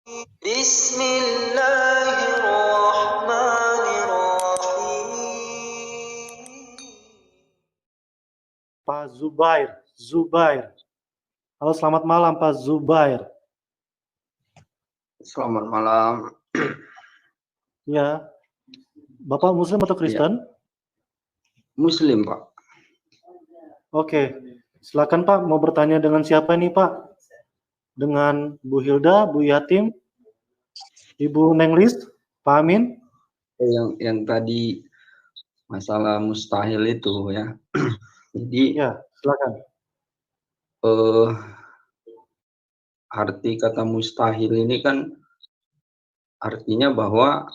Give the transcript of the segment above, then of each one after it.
Bismillahirrahmanirrahim. Pak Zubair. Halo, selamat malam Pak Zubair. Selamat malam. Ya, Bapak Muslim atau Kristen? Muslim, Pak. Oke, silakan Pak, mau bertanya dengan siapa nih Pak? Dengan Bu Hilda, Bu Yatim, Ibu Nenglis, Pak Amin? Yang tadi masalah mustahil itu ya. Jadi ya, silakan. Arti kata mustahil ini kan artinya bahwa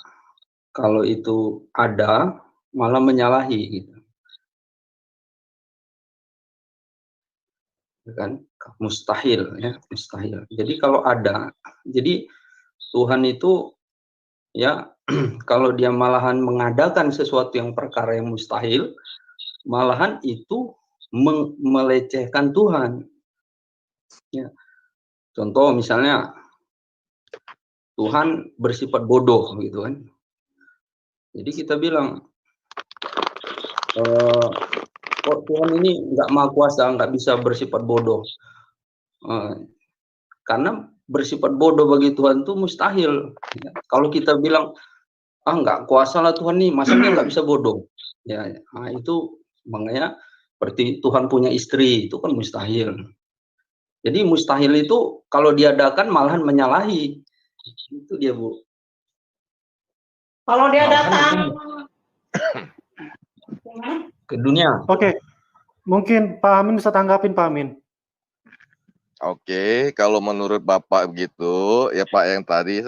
kalau itu ada malah menyalahi gitu. Kan mustahil ya, mustahil. Jadi kalau ada, jadi Tuhan itu ya kalau dia malahan mengadakan sesuatu yang perkara yang mustahil, malahan itu melecehkan Tuhan. Ya. Contoh misalnya Tuhan bersifat bodoh gitu kan. Jadi kita bilang kok Tuhan ini nggak maha kuasa, nggak bisa bersifat bodoh. Karena bersifat bodoh bagi Tuhan itu mustahil. Ya. Kalau kita bilang nggak kuasa lah Tuhan nih, masa dia nggak bisa bodoh? Ya, nah itu makanya seperti Tuhan punya istri itu kan mustahil. Jadi mustahil itu kalau diadakan malahan menyalahi. Itu dia, Bu. Kalau dia datang ke dunia. Oke. Mungkin Pak Amin bisa tanggapin, Pak Amin. Oke, kalau menurut Bapak begitu, ya Pak, yang tadi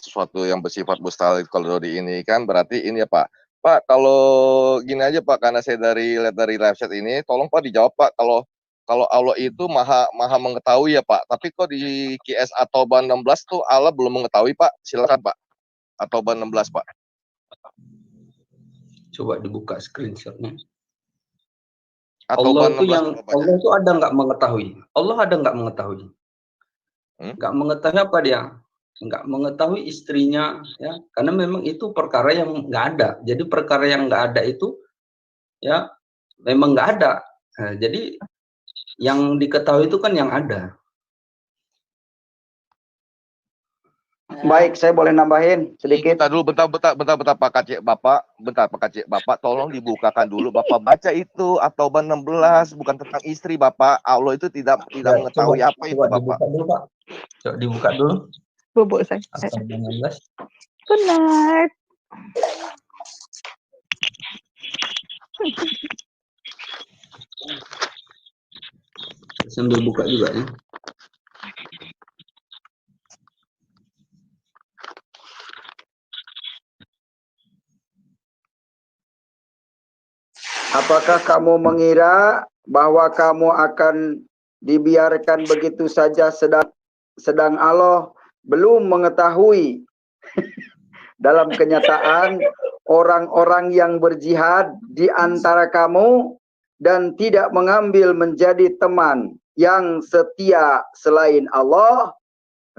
sesuatu yang bersifat mustahil kalau di ini kan berarti ini ya Pak. Pak, kalau gini aja Pak, karena saya lihat dari live chat ini, tolong Pak dijawab Pak, kalau Allah itu maha mengetahui ya Pak, tapi kok di QS At-Taubah 16 tuh Allah belum mengetahui Pak, silakan Pak. At-Taubah 16 Pak. Coba dibuka screenshotnya. Allah itu Allah itu ada nggak mengetahui? Allah ada nggak mengetahui? Nggak mengetahui apa dia? Nggak mengetahui istrinya, ya, karena memang itu perkara yang nggak ada. Jadi perkara yang nggak ada itu, ya, memang nggak ada. Nah, jadi yang diketahui itu kan yang ada. Baik, saya boleh nambahin sedikit. Bentar Pak Kacik Bapak, tolong dibukakan dulu. Bapak baca itu At-Taubah 16 bukan tentang istri Bapak. Allah itu tidak mengetahui apa itu Bapak. Dibuka dulu, Pak. Coba dibuka dulu. bubuk saya. At-Taubah 16. Good night. Sambil buka juga ya. Apakah kamu mengira bahwa kamu akan dibiarkan begitu saja sedang Allah belum mengetahui? Dalam kenyataan, orang-orang yang berjihad di antara kamu dan tidak mengambil menjadi teman yang setia selain Allah,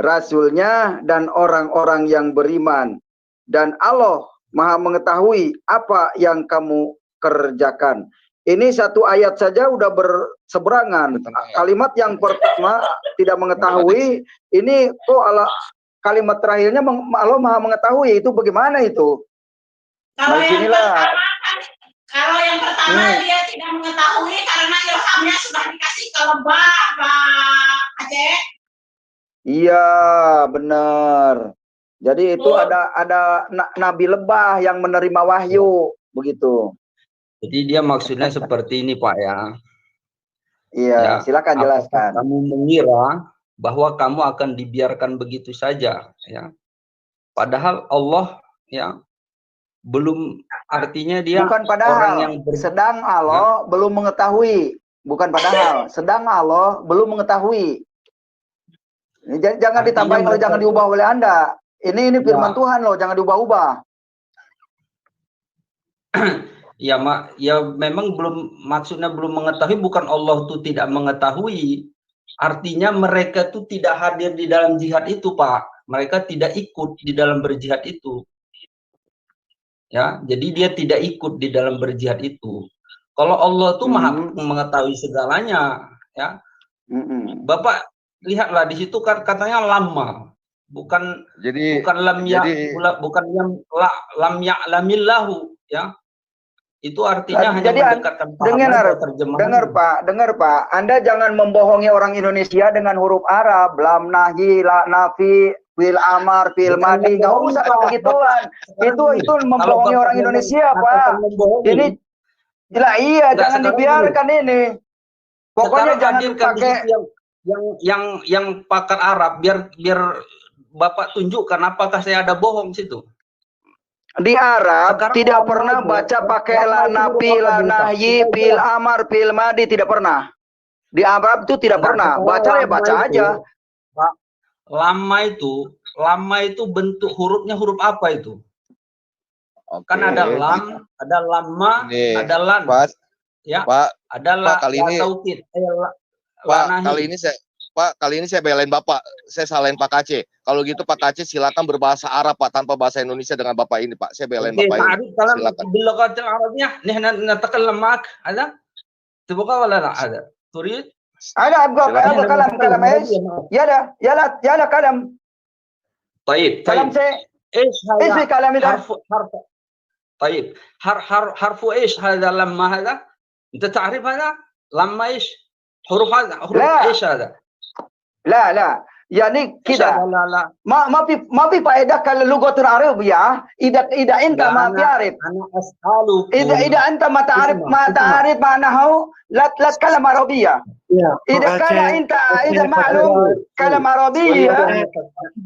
Rasul-Nya, dan orang-orang yang beriman. Dan Allah Maha mengetahui apa yang kamu kerjakan. Ini satu ayat saja udah berseberangan. Kalimat yang pertama tidak mengetahui, ini kok kalimat terakhirnya Allah Maha mengetahui, itu bagaimana itu? Kalau yang pertama dia tidak mengetahui karena ilhamnya sudah dikasih ke lebah, Pak Aceh. Iya, benar. Jadi itu ada nabi lebah yang menerima wahyu, begitu. Jadi dia maksudnya seperti ini, Pak, ya. Iya, ya, silakan jelaskan. Kamu mengira bahwa kamu akan dibiarkan begitu saja, ya. Padahal Allah, ya, belum, artinya dia bukan padahal, orang yang sedang Allah belum mengetahui, bukan padahal, sedang Allah belum mengetahui. Jangan ditambahin oleh, jangan diubah oleh Anda. Ini firman Tuhan loh, jangan diubah-ubah. Ya, ya memang belum, maksudnya belum mengetahui, bukan Allah tuh tidak mengetahui. Artinya mereka tuh tidak hadir di dalam jihad itu, Pak. mereka tidak ikut di dalam berjihad itu. Ya, jadi dia tidak ikut di dalam berjihad itu. Kalau Allah tuh maha mengetahui segalanya, ya. Bapak lihatlah di situ kan katanya lama, bukan lam ya, bukan lam ya'lamillahu, ya. Itu artinya hanya mendekatkan paham. Dengar Pak, Anda jangan membohongi orang Indonesia dengan huruf Arab, lam nahi, la nafi, fil amar, fil madi, nggak usah begituan. Itu membohongi orang Indonesia, Pak. Ini iya, jangan dibiarkan ini. Pokoknya jangan pakai yang pakar Arab, biar Bapak tunjukkan apakah saya ada bohong situ. Di Arab sekarang tidak pernah baca pakai la nafi, la nahyi, fil amar, fil madi, tidak pernah. Di Arab itu tidak pernah. Baca ya baca aja. Lama itu bentuk hurufnya huruf apa itu? Kan ada lam, ada lama, ada lan. Ya, Pak, ada la, kali ini kali ini saya belain Bapak, saya salahin Pak Kace. Kalau gitu Pak Kace silakan berbahasa Arab Pak, tanpa bahasa Indonesia dengan Bapak ini Pak. Saya belain Bapak ini. Silakan. باللغة العربية نحن نتكلم معك هذا تبغى ولا لا هذا تريد؟ أنا أبغى كلام إيش؟ يلا كلام. طيب كلام إيش هذا؟ إيش كلام ده؟ حرف طيب حرف إيش هذا لما هذا؟ أنت تعرف هذا؟ لما إيش؟ حروف هذا حروف إيش هذا؟ لا يعني كده ما في فائدة كاللغة العربية إذا أنت ما تعرف إذا أنت ما تعرف معناه لا تتكلم عربية. إذا كان أنت إذا معلوم كلام عربية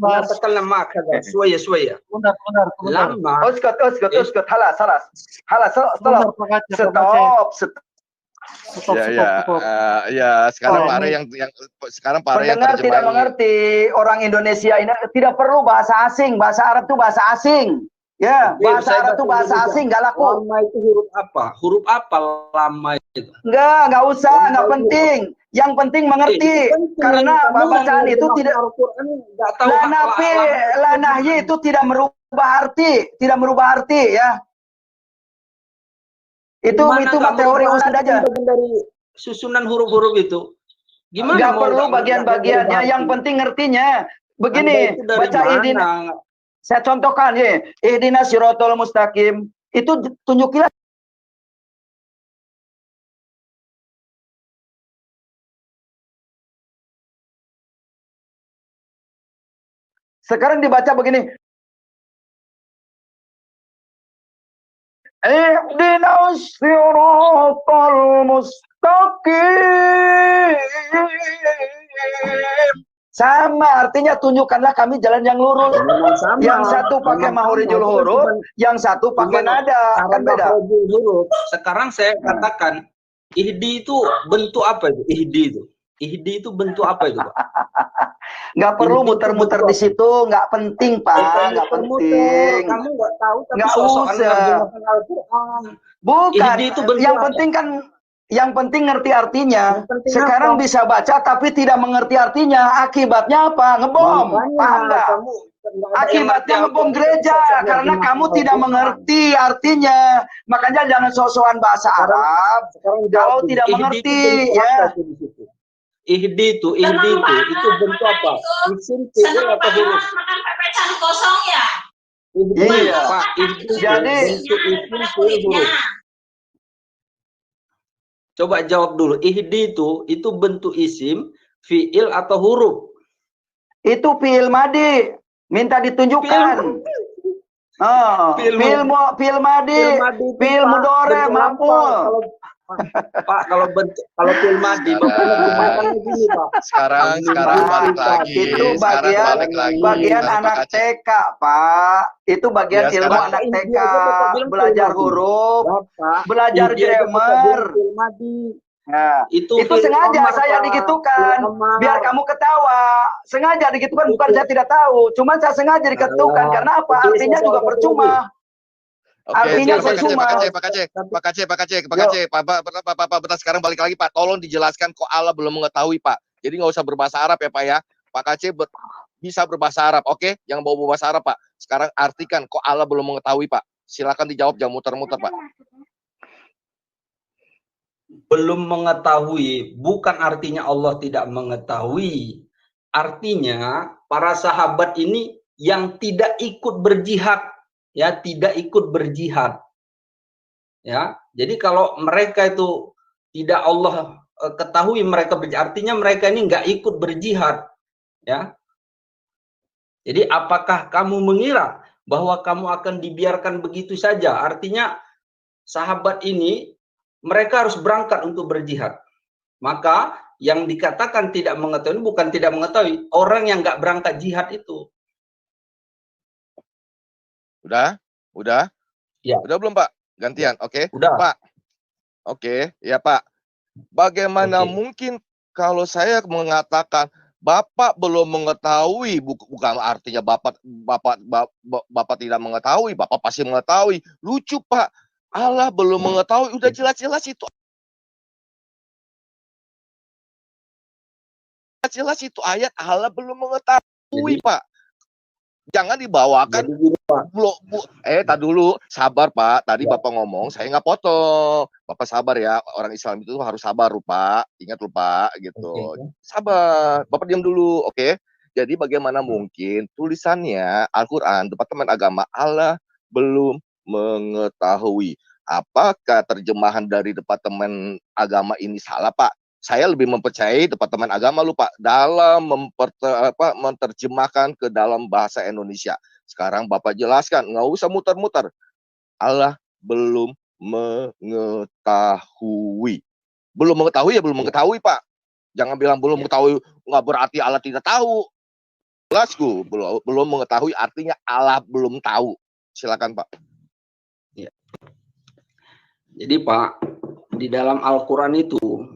نتكلم معك هذا شوية لما اسكت خلاص stop. Sekarang Pak Are yang pendengar tidak mengerti orang Indonesia ini, tidak perlu bahasa asing, bahasa Arab itu bahasa asing. Ya, bahasa Arab itu bahasa asing, nggak laku. Lama itu huruf apa? Huruf apa lama itu? Nggak usah, nggak penting. Yang penting mengerti, karena bacaan itu tidak. La nahyi itu tidak merubah arti, ya. Itu teori Ustaz aja. Dari susunan huruf-huruf itu. Gimana? Nggak perlu bagian-bagiannya, yang penting ngertinya. Begini, baca ihdina. Saya contohkan ya, ihdinas siratal mustaqim. Itu tunjukilah. Sekarang dibaca begini. Ihdinas siratal mustaqim. Sama artinya tunjukkanlah kami jalan yang lurus. Yang satu pakai mahorijul huruf, yang satu pakai nada, kan beda. Sekarang saya katakan ihdi itu bentuk apa itu? Ihdi itu bentuk apa itu, Pak? Nggak perlu muter-muter di situ, nggak penting Pak, nggak penting. Kamu nggak tahu, tapi nggak usah. Bukan, yang penting kan, yang penting ngerti artinya. Sekarang bisa baca tapi tidak mengerti artinya. Akibatnya apa? Ngebom, paham nggak? Akibatnya ngebom gereja karena kamu tidak mengerti artinya. Makanya jangan sok-sokan bahasa Arab kalau tidak mengerti, ya. Ihdi itu bentuk apa? Isim, fi'il atau huruf? Makan pepesan kosong ya. Iya. Pak, jadi bentuk isim, fi'il, huruf. Coba jawab dulu. Ihdi itu bentuk isim, fi'il atau huruf? Itu fi'il madi. Minta ditunjukkan. Fi'il madi, fi'il mudhari, maf'ul. Pak, kalau fi'il madi bagaimana begini, Pak? Sekarang balik lagi. Itu bagian anak TK, Pak. Itu bagian ilmu anak TK. Belajar huruf, belajar grammar. Nah, itu sengaja saya digitukan biar kamu ketawa. Sengaja digitukan, bukan saya tidak tahu. Cuma saya sengaja digitukan karena apa? Artinya juga percuma. Artinya percuma. Pak Kace, sekarang balik lagi Pak. Tolong dijelaskan kok Allah belum mengetahui Pak. Jadi nggak usah berbahasa Arab ya Pak ya. Pak Kace bisa berbahasa Arab. Oke, yang bawa bahasa Arab, Pak. Sekarang artikan, kok Allah belum mengetahui, Pak? Silakan dijawab, jangan muter-muter, Pak. Belum mengetahui bukan artinya Allah tidak mengetahui. Artinya para sahabat ini yang tidak ikut berjihad, ya, tidak ikut berjihad. Ya, jadi kalau mereka itu tidak Allah ketahui mereka berjihad, artinya mereka ini nggak ikut berjihad, ya. Jadi apakah kamu mengira bahwa kamu akan dibiarkan begitu saja? Artinya sahabat ini mereka harus berangkat untuk berjihad. Maka yang dikatakan tidak mengetahui bukan tidak mengetahui, orang yang nggak berangkat jihad itu. Udah? Ya. Udah belum, Pak? Gantian, oke? Udah. Pak. Oke, ya, Pak. Bagaimana Oke. mungkin kalau saya mengatakan Bapak belum mengetahui, bukan artinya Bapak tidak mengetahui, Bapak pasti mengetahui. Lucu, Pak. Allah belum mengetahui, udah jelas-jelas itu. Jelas itu ayat Allah belum mengetahui, Pak. Jangan dibawakan. Tak dulu, sabar, Pak. Tadi Bapak ngomong, saya nggak potong. Bapak sabar ya, orang Islam itu harus sabar, Pak. Ingat, Pak, gitu. Sabar. Bapak diam dulu, oke? Jadi bagaimana mungkin tulisannya Al-Quran, Departemen Agama, Allah belum mengetahui. Apakah terjemahan dari Departemen Agama ini salah, Pak? Saya lebih mempercayai Departemen Agama lu, Pak, dalam menerjemahkan ke dalam bahasa Indonesia. Sekarang Bapak jelaskan, nggak usah muter-muter. Allah belum mengetahui. Belum mengetahui ya belum mengetahui, Pak. Jangan bilang belum mengetahui, nggak berarti Allah tidak tahu. Jelasku, belum mengetahui artinya Allah belum tahu. Silakan, Pak. Ya. Jadi, Pak, di dalam Al-Quran itu,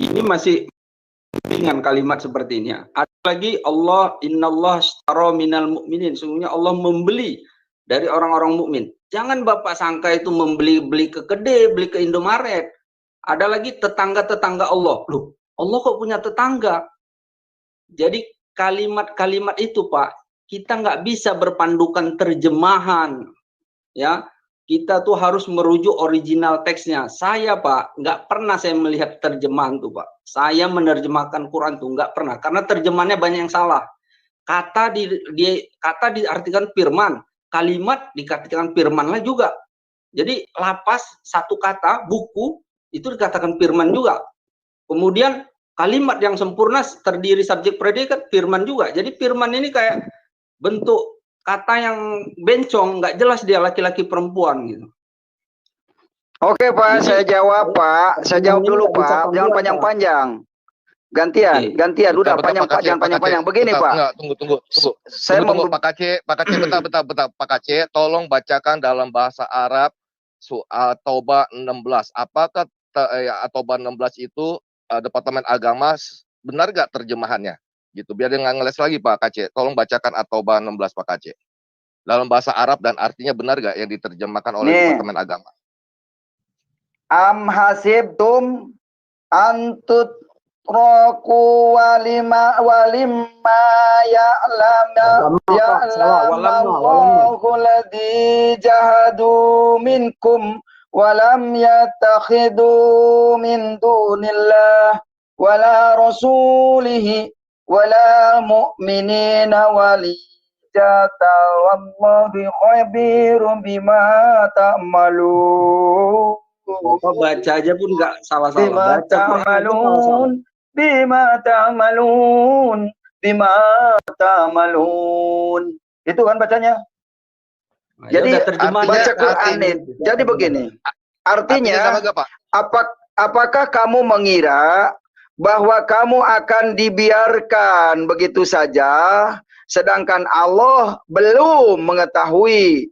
ini masih dengan kalimat seperti ini. Ada lagi Allah, innallah ashtara minal mu'minin. Sesungguhnya Allah membeli dari orang-orang mukmin. Jangan Bapak sangka itu beli ke Kedai, beli ke Indomaret. Ada lagi tetangga-tetangga Allah. Loh, Allah kok punya tetangga? Jadi kalimat-kalimat itu, Pak, kita nggak bisa berpandukan terjemahan. Ya, kita tuh harus merujuk original teksnya. Saya, Pak, nggak pernah saya melihat terjemahan tuh, Pak. Saya menerjemahkan Quran tuh nggak pernah, karena terjemahannya banyak yang salah. Kata diartikan firman, kalimat dikatakan firman lah juga. Jadi lapas satu kata buku itu dikatakan firman juga. Kemudian kalimat yang sempurna terdiri subjek predikat firman juga. Jadi firman ini kayak bentuk kata yang bencong, nggak jelas dia laki-laki perempuan gitu. Oke, Pak, saya jawab, Pak. Saya jawab dulu, Pak. Jangan panjang-panjang. Gantian. Udah panjang-panjang. Begini, Pak. Enggak, tunggu. Saya tunggu, Pak Kacek, bentar. Pak Kacek, tolong bacakan dalam bahasa Arab Taubah 16. Apakah Taubah 16 itu Departemen Agama benar nggak terjemahannya? Gitu, biar dia nggak ngeles lagi, Pak Kacek. Tolong bacakan At-Taubah 16, Pak Kacek. Dalam bahasa Arab dan artinya benar nggak yang diterjemahkan oleh Departemen Agama? Am hasibtum antut roku walimma ya'lamallahu ladzi jahadu minkum walam yatakhidu min dunillah wala rasulihi wala mu'minina walijata wallahu khabirum bima ta'malun. Baca aja pun nggak salah-salah. Bima ta'malun. Itu kan bacanya. Jadi baca Quran. Jadi begini. Artinya apakah kamu mengira bahwa kamu akan dibiarkan begitu saja, sedangkan Allah belum mengetahui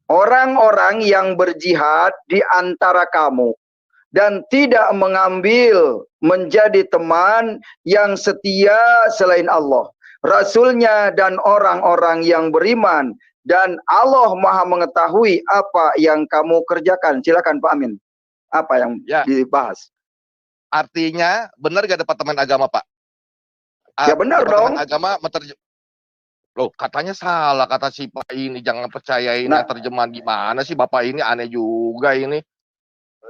orang-orang yang berjihad di antara kamu dan tidak mengambil menjadi teman yang setia selain Allah, Rasulnya dan orang-orang yang beriman, dan Allah Maha mengetahui apa yang kamu kerjakan. Silakan Pak Amin. Apa yang dibahas? Artinya benar gak Departemen Agama, Pak? Ya benar Departemen dong. Agama loh, katanya salah kata si Pak ini, jangan percayain Nah, yang terjemahan. Gimana sih Bapak ini, aneh juga ini.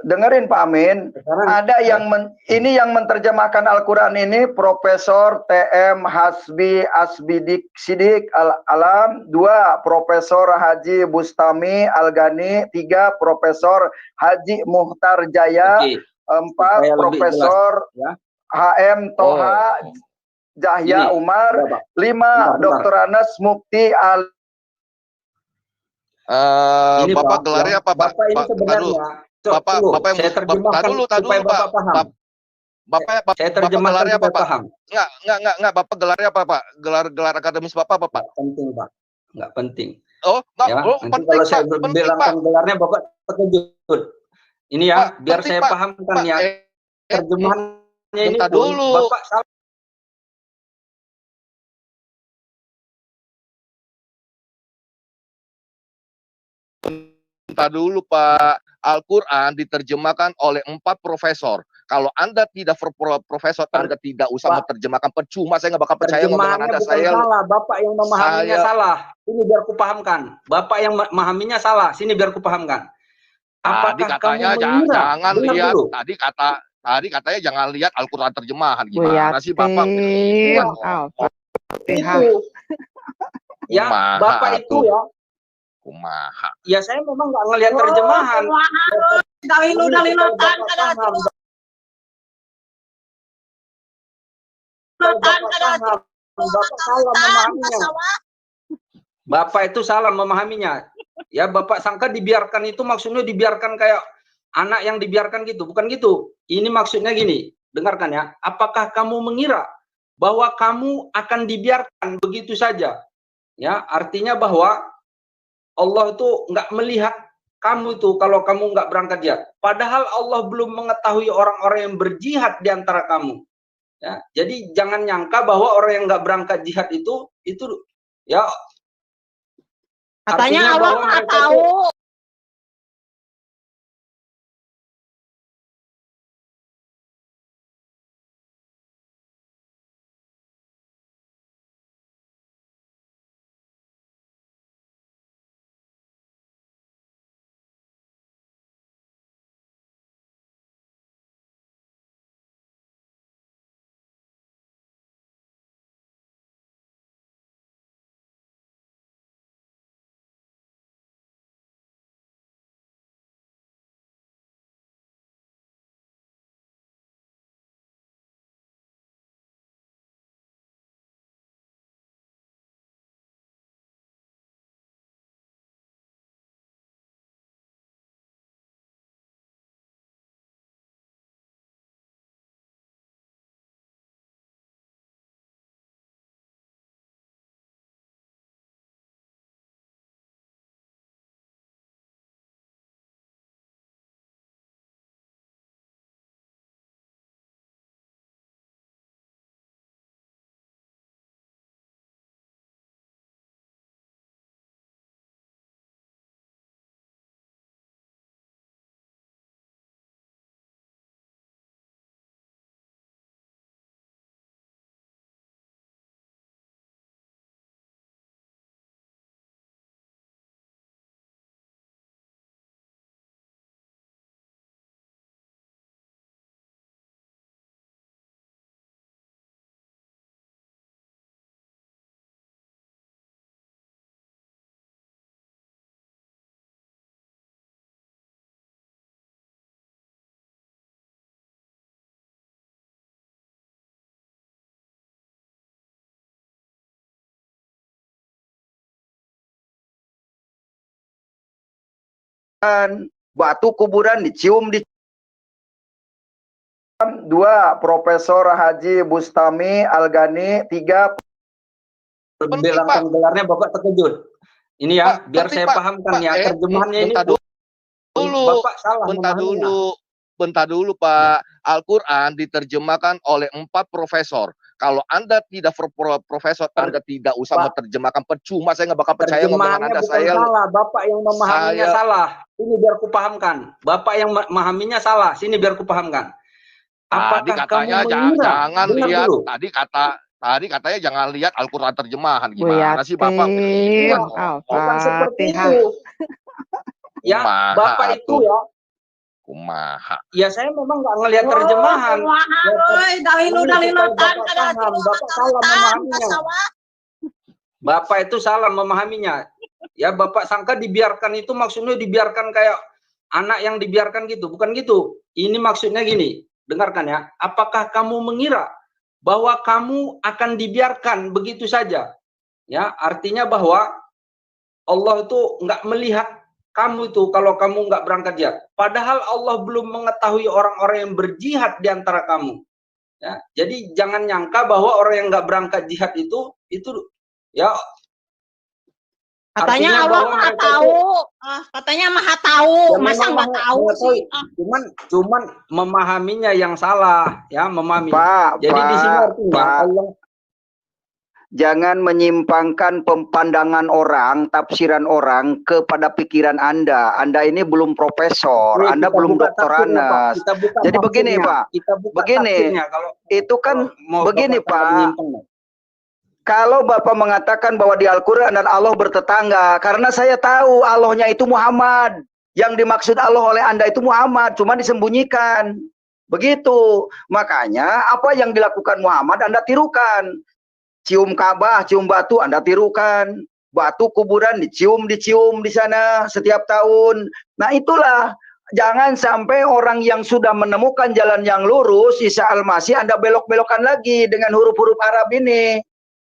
dengerin Pak Amin, ada yang ini yang menerjemahkan Al-Quran ini Profesor TM Hasbi Asbidik Sidik Alam, 2 Profesor Haji Bustami Al-Ghani, 3 Profesor Haji Muhtar Jaya, 4 Profesor jelas, ya. HM Toha Jahya Umar, 5 Dr. Anas Mukti Al. Ini Bapak Pak, gelarnya apa, Pak? Bapak ini sebenarnya Bapak yang saya terjemahkan supaya Bapak paham. Bapak saya terjemahkan gelarnya apa, supaya Pak? paham. Enggak, Bapak gelarnya apa, Pak? Gelar akademis Bapak apa, Pak? Nggak penting, Pak. Nggak penting. Oh, Ya, oh nanti penting, kalau saya Pak. bilangkan gelarnya Bapak terkejut. Ini ya, Pak, biar penting, saya Pak. pahamkan Pak, ya. Terjemahannya ini bentar pun dulu. Bapak salah. Bentar dulu, Pak. Al-Quran diterjemahkan oleh 4 profesor. Kalau Anda tidak profesor, Anda tidak usah menerjemahkan. Percuma, saya nggak bakal percaya ngomongan Anda. Saya salah, Bapak yang memahaminya salah. Ini biar kupahamkan. Bapak yang memahaminya salah. Sini biar kupahamkan. Tadi katanya jangan lihat. Tadi katanya jangan lihat Al-Quran terjemahan. Gimana sih Bapak? Itu. Ya, Bapak itu ya. Kumaha. Ya saya memang nggak ngelihat terjemahan. Bapak itu salah memahaminya. Ya, Bapak sangka dibiarkan itu maksudnya dibiarkan kayak anak yang dibiarkan gitu. Bukan gitu. Ini maksudnya gini. Dengarkan ya. Apakah kamu mengira bahwa kamu akan dibiarkan begitu saja? Ya, artinya bahwa Allah itu nggak melihat kamu itu kalau kamu nggak berangkat jihad. Padahal Allah belum mengetahui orang-orang yang berjihad di antara kamu. Ya, jadi jangan nyangka bahwa orang yang nggak berangkat jihad itu ya. Katanya Allah nggak tahu. Batu kuburan dicium di 2 Profesor Haji Bustami Al-Ghani, 3 bilangkan gelarnya Bapak terkejut. Ini ya, biar saya pahamkan ya terjemahannya ini. Bapak salah memahaminya. Bentar dulu Pak. Al-Quran diterjemahkan oleh 4 profesor. Kalau Anda tidak profesor, Anda tidak usah menerjemahkan. Percuma, saya nggak bakal percaya ngomongan Anda. Salah, Bapak yang memahaminya salah. Ini biar kupahamkan. Bapak yang memahaminya salah. Sini biar kupahamkan. Tadi Apakah katanya kamu mengira? jangan Dengar lihat, dulu. tadi katanya jangan lihat Al-Quran terjemahan. Gimana sih Bapak? Iya, Bukan bukan seperti Al-Fatihah. itu. Ya, kumaha Bapak itu atuh. ya, Kumaha. ya saya memang nggak ngelihat terjemahan. Ya, Dalilu-dalilutan Bapak kada paham, Bapak salah memahaminya. kasawa. Bapak itu salah memahaminya. Ya, Bapak sangka dibiarkan itu maksudnya dibiarkan kayak anak yang dibiarkan gitu. Bukan gitu. Ini maksudnya gini. Dengarkan ya. Apakah kamu mengira bahwa kamu akan dibiarkan begitu saja? Ya, artinya bahwa Allah itu nggak melihat kamu itu kalau kamu nggak berangkat jihad. Padahal Allah belum mengetahui orang-orang yang berjihad di antara kamu. Ya, jadi jangan nyangka bahwa orang yang nggak berangkat jihad itu ya Katanya artinya Allah bahwa maha mereka tahu. Katanya maha tahu. Ya, Masa memang nggak tahu sih? cuman memahaminya yang salah, ya memahami. Pak, Jadi di sini artinya Pak, Allah jangan menyimpangkan pandangan orang, tafsiran orang kepada pikiran Anda. Anda ini belum profesor, Oke, Anda kita belum buka doktor tafsirnya, Pak. Anas. Kita buka Jadi begini, tafsirnya. Pak. Kita buka Begini, tafsirnya. Kalau itu kan mau begini, Bapak tambah Pak. menyimpang, Pak. Kalau Bapak mengatakan bahwa di Al-Quran dan Allah bertetangga, karena saya tahu Allahnya itu Muhammad. Yang dimaksud Allah oleh Anda itu Muhammad, cuma disembunyikan. Begitu. Makanya apa yang dilakukan Muhammad Anda tirukan. Cium Ka'bah, cium batu, Anda tirukan. Batu kuburan dicium di sana setiap tahun. Nah itulah, jangan sampai orang yang sudah menemukan jalan yang lurus, Isa Al-Masih, Anda belok-belokkan lagi dengan huruf-huruf Arab ini.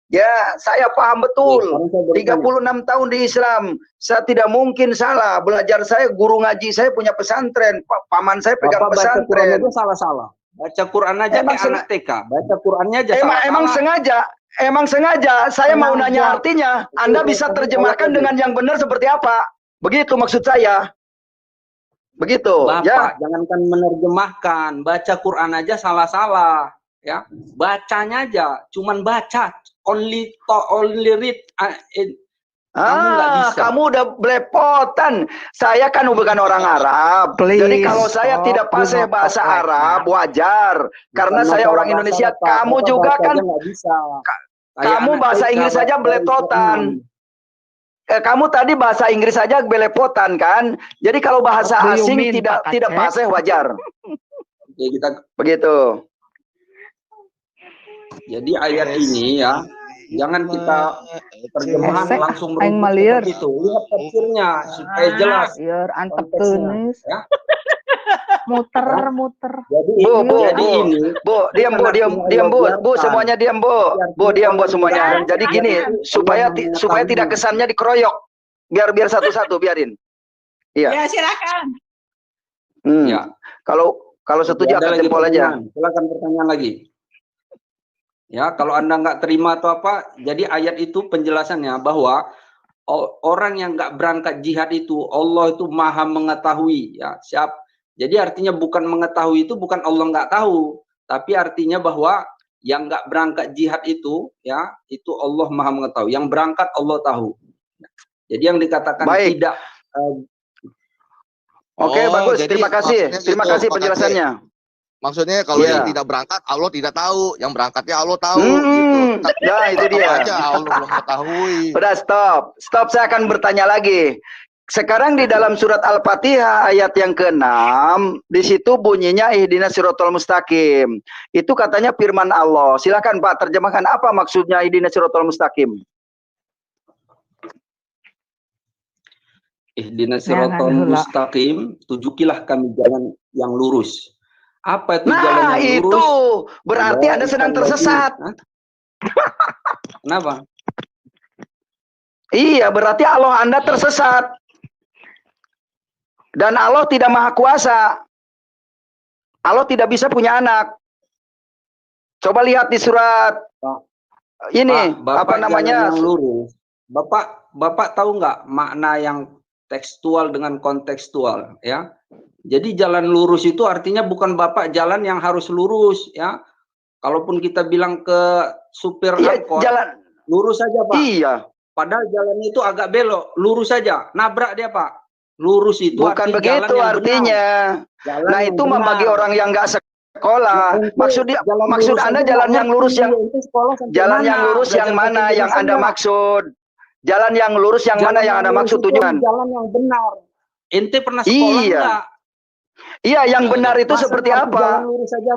Ya, saya paham betul. 36 tahun di Islam, saya tidak mungkin salah. Belajar saya, guru ngaji saya punya pesantren, paman saya pegang Bapak baca Quran pesantren. aja salah-salah. Baca Quran aja Emang kayak anak TK. Baca Qurannya aja Emang salah-salah. emang sengaja. Saya mau Sengaja. nanya artinya. Anda bisa terjemahkan dengan yang benar seperti apa? Begitu maksud saya. Begitu. Bapak, Ya. jangankan menerjemahkan, baca Quran aja salah-salah, ya. Bacanya aja, cuman baca, only read. Kamu nggak bisa. Kamu udah belepotan. Saya kan bukan orang Arab. Jadi kalau saya tidak fasih bahasa Arab, wajar. Karena Bukan saya masalah orang bahasa Indonesia. Arab, Pak. Kamu Bapak juga baca kan, aja nggak bisa. Kayak kamu anak bahasa TK Inggris saja baca belepotan. Quran. Kamu tadi bahasa Inggris saja belepotan kan. Jadi kalau bahasa What do you asing mean, tidak Pak Aceh? fasih, wajar. Oke, Begitu. jadi ayat ini ya, jangan kita terjemahan Esek, langsung aing merujuk malieur. seperti itu. Lihat tafsirnya supaya jelas Biar antep konteksnya. teunis. Ya. Muter-muter. Jadi Bu, ini diam Bu, semuanya diam Bu. Bu, diam Bu semuanya. Jadi gini, supaya tidak kesannya dikeroyok. Biar satu-satu biarin. Iya. Ya silakan. ya. Kalau setuju Ada akan lagi jempol aja. pertanyaan. Silakan pertanyaan lagi. Ya, kalau Anda nggak terima atau apa, jadi ayat itu penjelasannya bahwa orang yang nggak berangkat jihad itu Allah itu maha mengetahui. Ya, siap. Jadi artinya bukan mengetahui itu bukan Allah nggak tahu, tapi artinya bahwa yang nggak berangkat jihad itu, ya, itu Allah maha mengetahui. Yang berangkat Allah tahu. Jadi yang dikatakan Baik. tidak Oke, bagus. Terima kasih. Terima kasih penjelasannya. Maksudnya kalau Iya. yang tidak berangkat Allah tidak tahu, yang berangkatnya Allah tahu Hmm, gitu. nah, itu dia. Tetap aja Allah belum mengetahui. Udah stop, saya akan bertanya lagi. Sekarang di dalam surat Al-Fatihah ayat yang ke-6, di situ bunyinya ihdinas siratal mustaqim. Itu katanya firman Allah. Silakan Pak terjemahkan apa maksudnya ihdinas siratal mustaqim. ihdinas siratal mustaqim, tunjukilah kami jalan yang lurus. Apa itu jalan yang lurus? Itu berarti Anda sedang tersesat. Kenapa? Iya, berarti Allah Anda tersesat. Dan Allah tidak maha kuasa. Allah tidak bisa punya anak. Coba lihat di surat ini, Bapak apa namanya? Yang lurus. Bapak tahu nggak makna yang tekstual dengan kontekstual, ya? Jadi jalan lurus itu artinya bukan Bapak jalan yang harus lurus, ya. Kalaupun kita bilang ke supir angkot, jalan lurus saja, Pak. Iya. Padahal jalan itu agak belok, lurus saja, nabrak dia, Pak. Lurus itu bukan begitu artinya. Nah itu mah bagi orang yang nggak sekolah. Maksud Anda jalan yang lurus yang mana yang Anda maksud? Jalan yang lurus yang mana yang Anda maksud tujuan? Jalan yang benar. Ente pernah sekolah enggak? Iya, yang benar itu Masa seperti jalan apa? lurus saja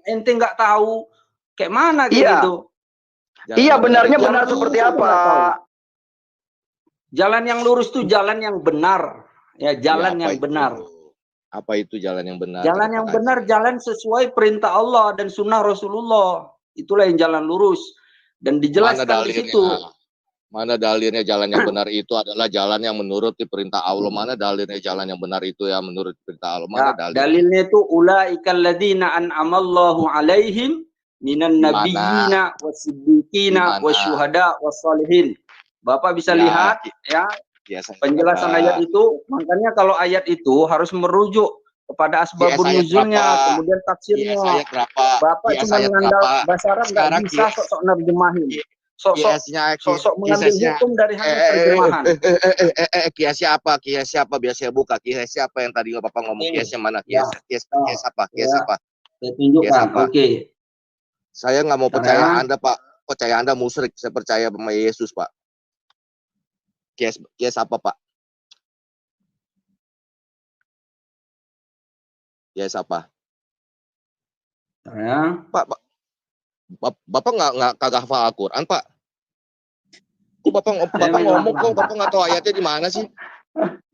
ente nggak tahu kayak mana gitu. Iya, benarnya benar seperti apa? Jalan yang lurus itu jalan yang benar. Ya, jalan yang benar. Apa itu jalan yang benar? Jalan yang benar, jalan sesuai perintah Allah dan sunnah Rasulullah. Itulah yang jalan lurus. Dan dijelaskan di situ. Mana dalilnya jalan yang benar itu adalah jalan yang menurut perintah Allah? Mana dalilnya jalan yang benar itu yang menurut perintah Allah? Mana dalilnya itu ulaikal ladzina an'amallahu alaihim minan nabiyyina wasiddiqina wasyuhada wassalihin. Bapak bisa lihat ya penjelasan ayat itu. Makanya kalau ayat itu harus merujuk kepada asbabun nuzulnya, kemudian tafsirnya. Bapak cuma mengandalkan bahasa Arab nggak bisa sok-sok nerjemahin. Sok-sok mengambil hukum dari hasil terjemahan. Kiasnya apa? Kiasnya apa? Biasanya buka. Kiasnya apa yang tadi Bapak ngomong? Kiasnya mana? Kias apa? Kias apa? Saya tunjukkan. Oke. Saya nggak mau percaya Anda, Pak. Percaya Anda musyrik. Saya percaya sama Yesus, Pak. Kias apa, Pak? Kias apa? Ya. Pak. Bapak nggak kagak hafal Al-Quran, Pak? Kok Bapak ngomong kok Bapak nggak tahu ayatnya di mana sih?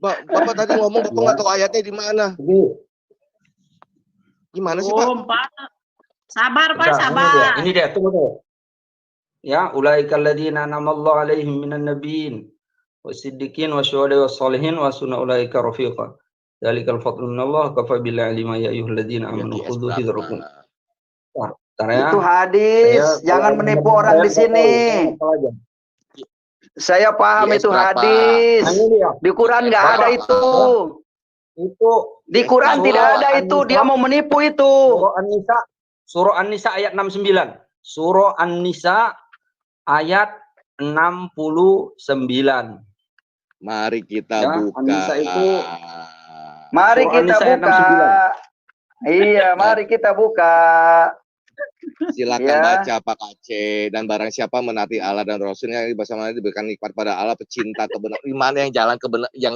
Bapak tadi ngomong Bapak nggak tahu ayatnya di mana? Gimana sih, Pak? Pak. Sabar, Pak, sabar. Ini dia, tunggu. Ya, ulaikal ladzina an'amallahu alaihim minan nabiyyin wasiddiqin wasyuhada wassalihin wa sunna ulaika rafiqa. Dzalikal fadlu minallah kafa billahi alima ya ayyuhalladzina amanu khudhu hidrakum. Itu hadis, jangan menipu orang di sini. Saya paham itu hadis. Di Quran nggak ada itu. Di Quran tidak ada itu. Dia mau menipu itu. Surah An-Nisa ayat 69. Surah An-Nisa ayat 69. Mari kita buka. An-Nisa itu. Mari kita buka. Iya, mari kita buka. Silakan baca Pak Aceh. Dan barang siapa menaati Allah dan Rasulnya bersama diberikan nikmat pada Allah, pecinta kebenaran. Di mana yang jalan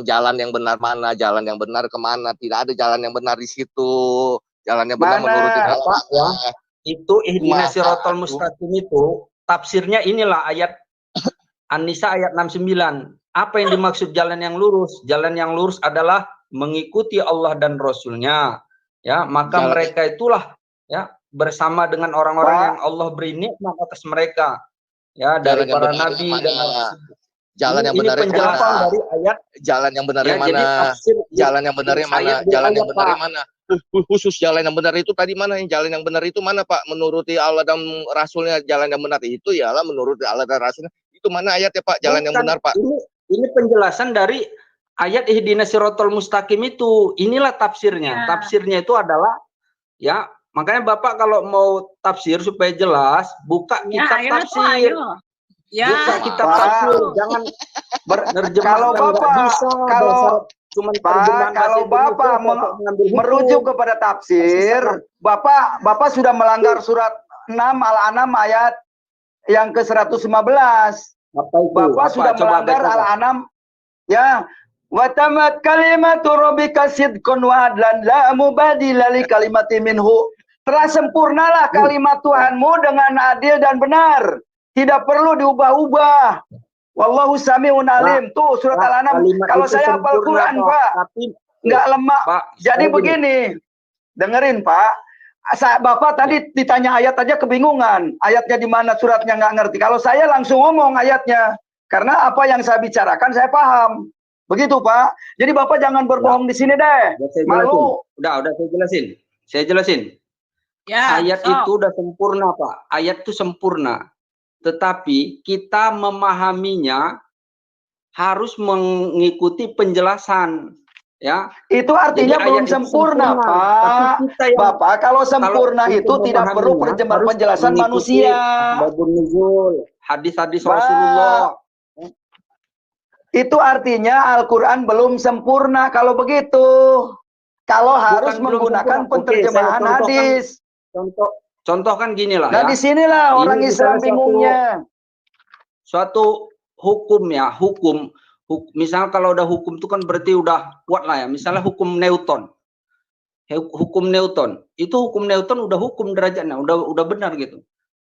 jalan yang benar mana? Jalan yang benar kemana? Tidak ada jalan yang benar di situ. Jalan yang benar menuruti Allah. Ya. Itu ihdinas siratal mustaqim itu tafsirnya inilah ayat An-Nisa ayat 69. Apa yang dimaksud jalan yang lurus? Jalan yang lurus adalah mengikuti Allah dan Rasulnya. Ya, maka mereka itulah ya bersama dengan orang-orang yang Allah beri nikmat atas mereka ya dari para nabi dan jalan yang benar yang mana? Dari ayat jalan yang benar yang mana? Jalan yang benar yang mana? Jalan yang benar yang mana? Khusus jalan yang benar itu tadi mana? Yang jalan yang benar itu mana, Pak? Menuruti Allah dan Rasulnya jalan yang benar itu ialah menuruti Allah dan Rasulnya. Itu mana ayatnya, Pak? Jalan yang benar, Pak. Ini penjelasan dari ayat ihdinas siratal mustaqim itu. Inilah tafsirnya. Tafsirnya itu adalah ya. Makanya Bapak kalau mau tafsir supaya jelas, buka kitab tafsir. Buka kitab tafsir, jangan bernerjemah. Kalau Bapak, kalau Bapak merujuk kepada tafsir, Bapak sudah melanggar surat 6 Al-An'am ayat yang ke-115. Bapak sudah melanggar Al-An'am ya. Wa tamat kalimatu rabbika sidqan wa adlan la mubadila li kalimati minhu. Telah sempurnalah kalimat Tuhanmu dengan adil dan benar. Tidak perlu diubah-ubah. Wallahu sami'un alim. Tuh surat Al-An'am. Kalau saya hafal Quran, Pak, nggak lemah. Jadi begini, dengerin Pak. Bapak tadi ditanya ayat aja kebingungan. Ayatnya di mana, suratnya nggak ngerti. Kalau saya langsung ngomong ayatnya. Karena apa yang saya bicarakan saya paham. Begitu Pak. Jadi Bapak jangan berbohong di sini deh. Malu. Udah saya jelasin. Saya jelasin. Ya, ayat itu udah sempurna Pak. Ayat itu sempurna. Tetapi kita memahaminya harus mengikuti penjelasan. Ya. Itu artinya belum sempurna, Pak. Bapak kalau sempurna itu tidak perlu penjelasan manusia. Hadis-hadis Rasulullah. Itu artinya Al-Quran belum sempurna kalau begitu. Kalau harus menggunakan penerjemahan hadis. contoh kan gini lah Nah, ya. disinilah orang Ini Islam misalnya bingungnya. suatu hukum ya, misal kalau udah hukum itu kan berarti udah kuat lah ya. Misalnya hukum Newton. Hukum Newton, itu hukum Newton udah hukum derajatnya, udah benar gitu.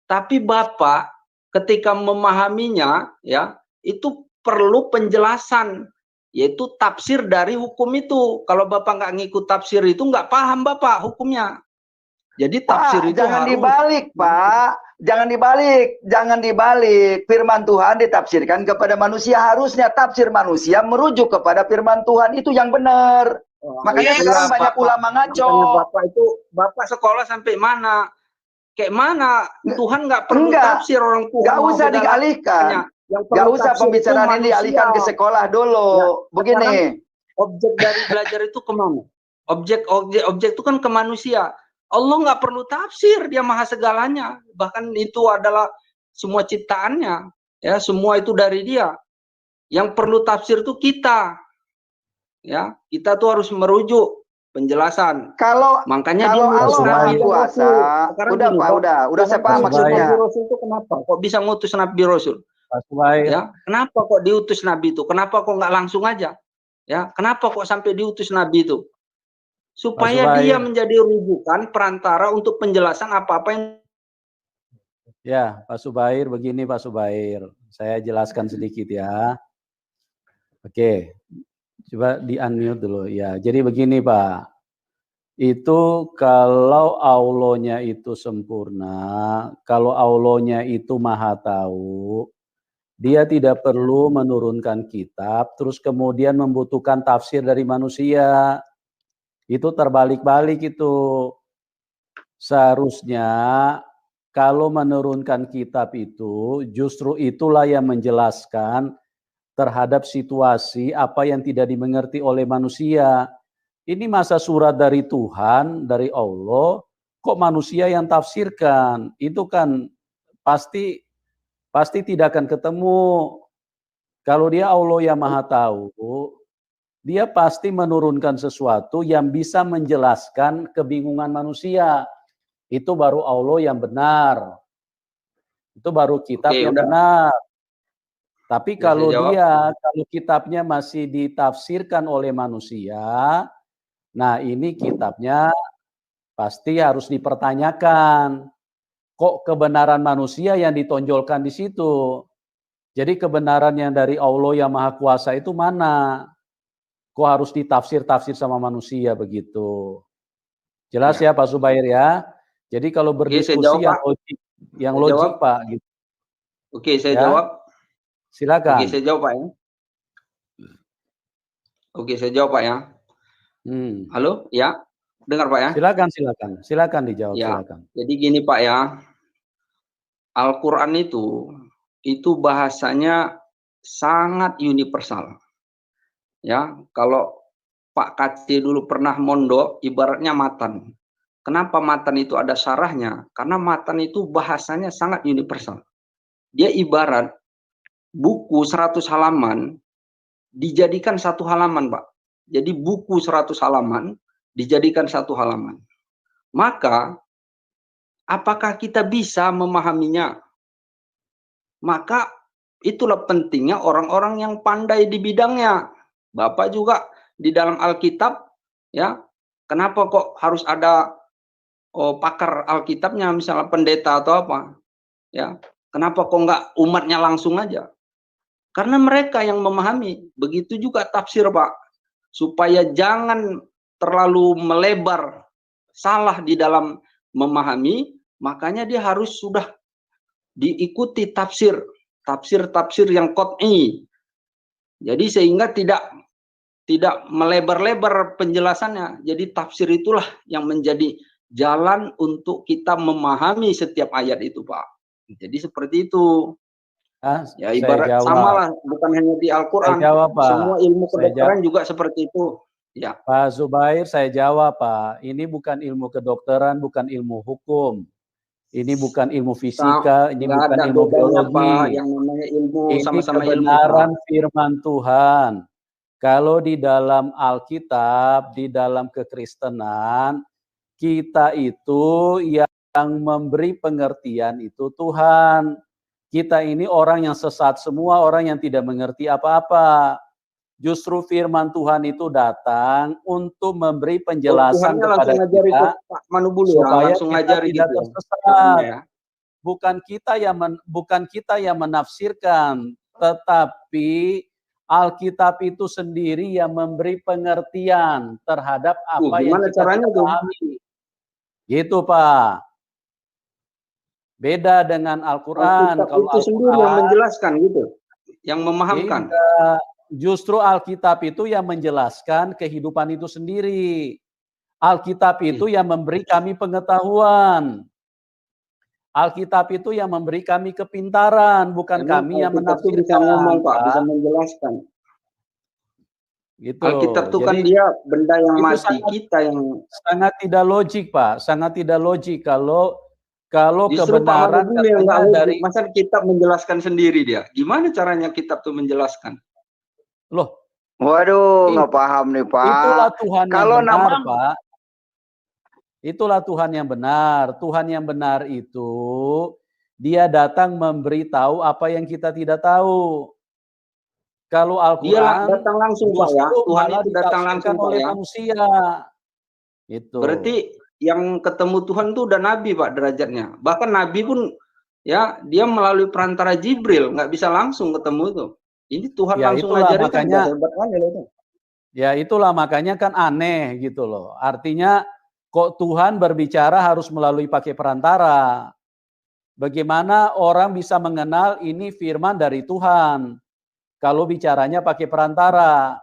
Tapi Bapak ketika memahaminya ya, itu perlu penjelasan, yaitu tafsir dari hukum itu. Kalau Bapak nggak ngikut tafsir itu, nggak paham Bapak hukumnya. Jadi tafsir Pak, itu jangan harus dibalik, Pak. Jangan dibalik. Firman Tuhan ditafsirkan kepada manusia. Harusnya tafsir manusia merujuk kepada firman Tuhan. Itu yang benar. Makanya Yes. sekarang banyak Bapak. ulama ngaco. Makanya Bapak sekolah sampai mana? Kayak mana? Tuhan nggak perlu Enggak. tafsir orang Tuhan. Nggak mau usah segala- dialihkan. Yang Nggak perlu usah tafsir pembicaraan itu ini dialihkan ke manusia. sekolah dulu. Ya, Begini. Objek dari belajar itu kemana? Objek itu kan ke manusia. Allah nggak perlu tafsir, dia maha segalanya. Bahkan itu adalah semua ciptaannya. Ya, semua itu dari dia. Yang perlu tafsir itu kita. Ya, kita tuh harus merujuk penjelasan. Makanya Kalau dia Allah Maha Nabi Kuasa, Sekarang udah gini, Pak, Pak. udah saya paham Tuhan maksudnya. Nabi Rasul itu kenapa? Kok bisa ngutus Nabi Rasul? Pak Subair. Ya, kenapa kok diutus Nabi itu? Kenapa kok nggak langsung aja? Ya, kenapa kok sampai diutus Nabi itu? Supaya Pak Subair. dia menjadi rujukan perantara untuk penjelasan apa-apa yang. Ya, Pak Subair, begini Pak Subair. Saya jelaskan sedikit ya. Oke, coba di-unmute dulu. Ya, jadi begini Pak. Itu kalau Allahnya itu sempurna, kalau Allahnya itu maha tahu, dia tidak perlu menurunkan kitab, terus kemudian membutuhkan tafsir dari manusia. Itu terbalik-balik itu. Seharusnya kalau menurunkan kitab itu, justru itulah yang menjelaskan terhadap situasi apa yang tidak dimengerti oleh manusia. Ini masa surat dari Tuhan, dari Allah, kok manusia yang tafsirkan? Itu kan pasti tidak akan ketemu. Kalau dia Allah yang maha tahu, dia pasti menurunkan sesuatu yang bisa menjelaskan kebingungan manusia. Itu baru Allah yang benar. Itu baru kitab yang benar. Tapi kalau kalau kitabnya masih ditafsirkan oleh manusia, nah ini kitabnya pasti harus dipertanyakan. Kok kebenaran manusia yang ditonjolkan di situ? Jadi kebenaran yang dari Allah yang Maha Kuasa itu mana? Kok harus ditafsir-tafsir sama manusia begitu? Jelas ya Pak Subair ya? Jadi kalau berdiskusi yang logik Pak. Gitu. Oke, saya jawab. Silakan. Oke, saya jawab Pak ya. Oke, saya jawab Pak ya. Halo, ya, dengar Pak ya? Silakan dijawab. Ya, silakan. jadi gini Pak ya, Al-Quran itu bahasanya sangat universal. Ya, kalau Pak Kati dulu pernah mondok, ibaratnya matan. Kenapa matan itu ada syarahnya? Karena matan itu bahasanya sangat universal. Dia ibarat buku 100 halaman dijadikan satu halaman, Pak. Jadi buku 100 halaman dijadikan satu halaman. Maka, apakah kita bisa memahaminya? Maka, itulah pentingnya orang-orang yang pandai di bidangnya. Bapak juga di dalam Alkitab, ya, kenapa kok harus ada pakar Alkitabnya, misalnya pendeta atau apa? Ya, kenapa kok nggak umatnya langsung aja? Karena mereka yang memahami. Begitu juga tafsir, Pak. Supaya jangan terlalu melebar, salah di dalam memahami, makanya dia harus sudah diikuti tafsir yang qat'i. Jadi sehingga tidak melebar-lebar penjelasannya. Jadi tafsir itulah yang menjadi jalan untuk kita memahami setiap ayat itu, Pak. Jadi seperti itu. Ya ibarat samalah, bukan hanya di Al-Quran. Semua ilmu kedokteran juga seperti itu. Ya. Pak Zubair, saya jawab Pak. Ini bukan ilmu kedokteran, bukan ilmu hukum. Ini bukan ilmu fisika, ini bukan ilmu biologi. Pak, yang namanya ilmu sama-sama ilmu. Ini kebenaran firman Tuhan. Kalau di dalam Alkitab, di dalam kekristenan, kita itu yang memberi pengertian itu Tuhan. Kita ini orang yang sesat semua, orang yang tidak mengerti apa-apa. Justru firman Tuhan itu datang untuk memberi penjelasan Tuhannya kepada langsung ngajari kita ke Pak Manubulu ya, supaya langsung kita ngajari tidak gitu ya. tersesat. Tuhannya ya. Bukan kita yang menafsirkan, tetapi Alkitab itu sendiri yang memberi pengertian terhadap apa yang Gimana kita caranya tidak tuh? pahami. Gitu, Pak. Beda dengan Al-Quran. Alkitab itu sendiri yang menjelaskan gitu, yang memahamkan. Tidak. Justru Alkitab itu yang menjelaskan kehidupan itu sendiri. Alkitab itu yang memberi kami pengetahuan. Alkitab itu yang memberi kami kepintaran, bukan Emang kami yang Alkitab itu menafsirkan. bisa ngomong Pak, bisa menjelaskan. Gitu. Alkitab itu kan Jadi, dia benda yang itu mati, kita yang sangat tidak logik, Pak. Sangat tidak logik kalau justru kebenaran Pak Manubulu yang nggak dari masa kitab menjelaskan sendiri dia. Gimana caranya kitab tuh menjelaskan? loh. Waduh, nggak paham nih Pak. Itulah Tuhan Kalau yang benar, nama Pak. Itulah Tuhan yang benar. Tuhan yang benar itu dia datang memberitahu apa yang kita tidak tahu. Kalau Al-Quran Dia datang langsung Pak ya. Tuhan itu datang langsung Pak oleh ya. manusia. Itu. Berarti yang ketemu Tuhan itu udah nabi Pak derajatnya. Bahkan nabi pun ya dia melalui perantara Jibril, nggak bisa langsung ketemu tuh. Ini Tuhan Ya, langsung itulah ngajarin makanya, kan hebat kan itu. Ya itulah makanya kan aneh gitu loh. Artinya kok Tuhan berbicara harus melalui pakai perantara. Bagaimana orang bisa mengenal ini firman dari Tuhan kalau bicaranya pakai perantara?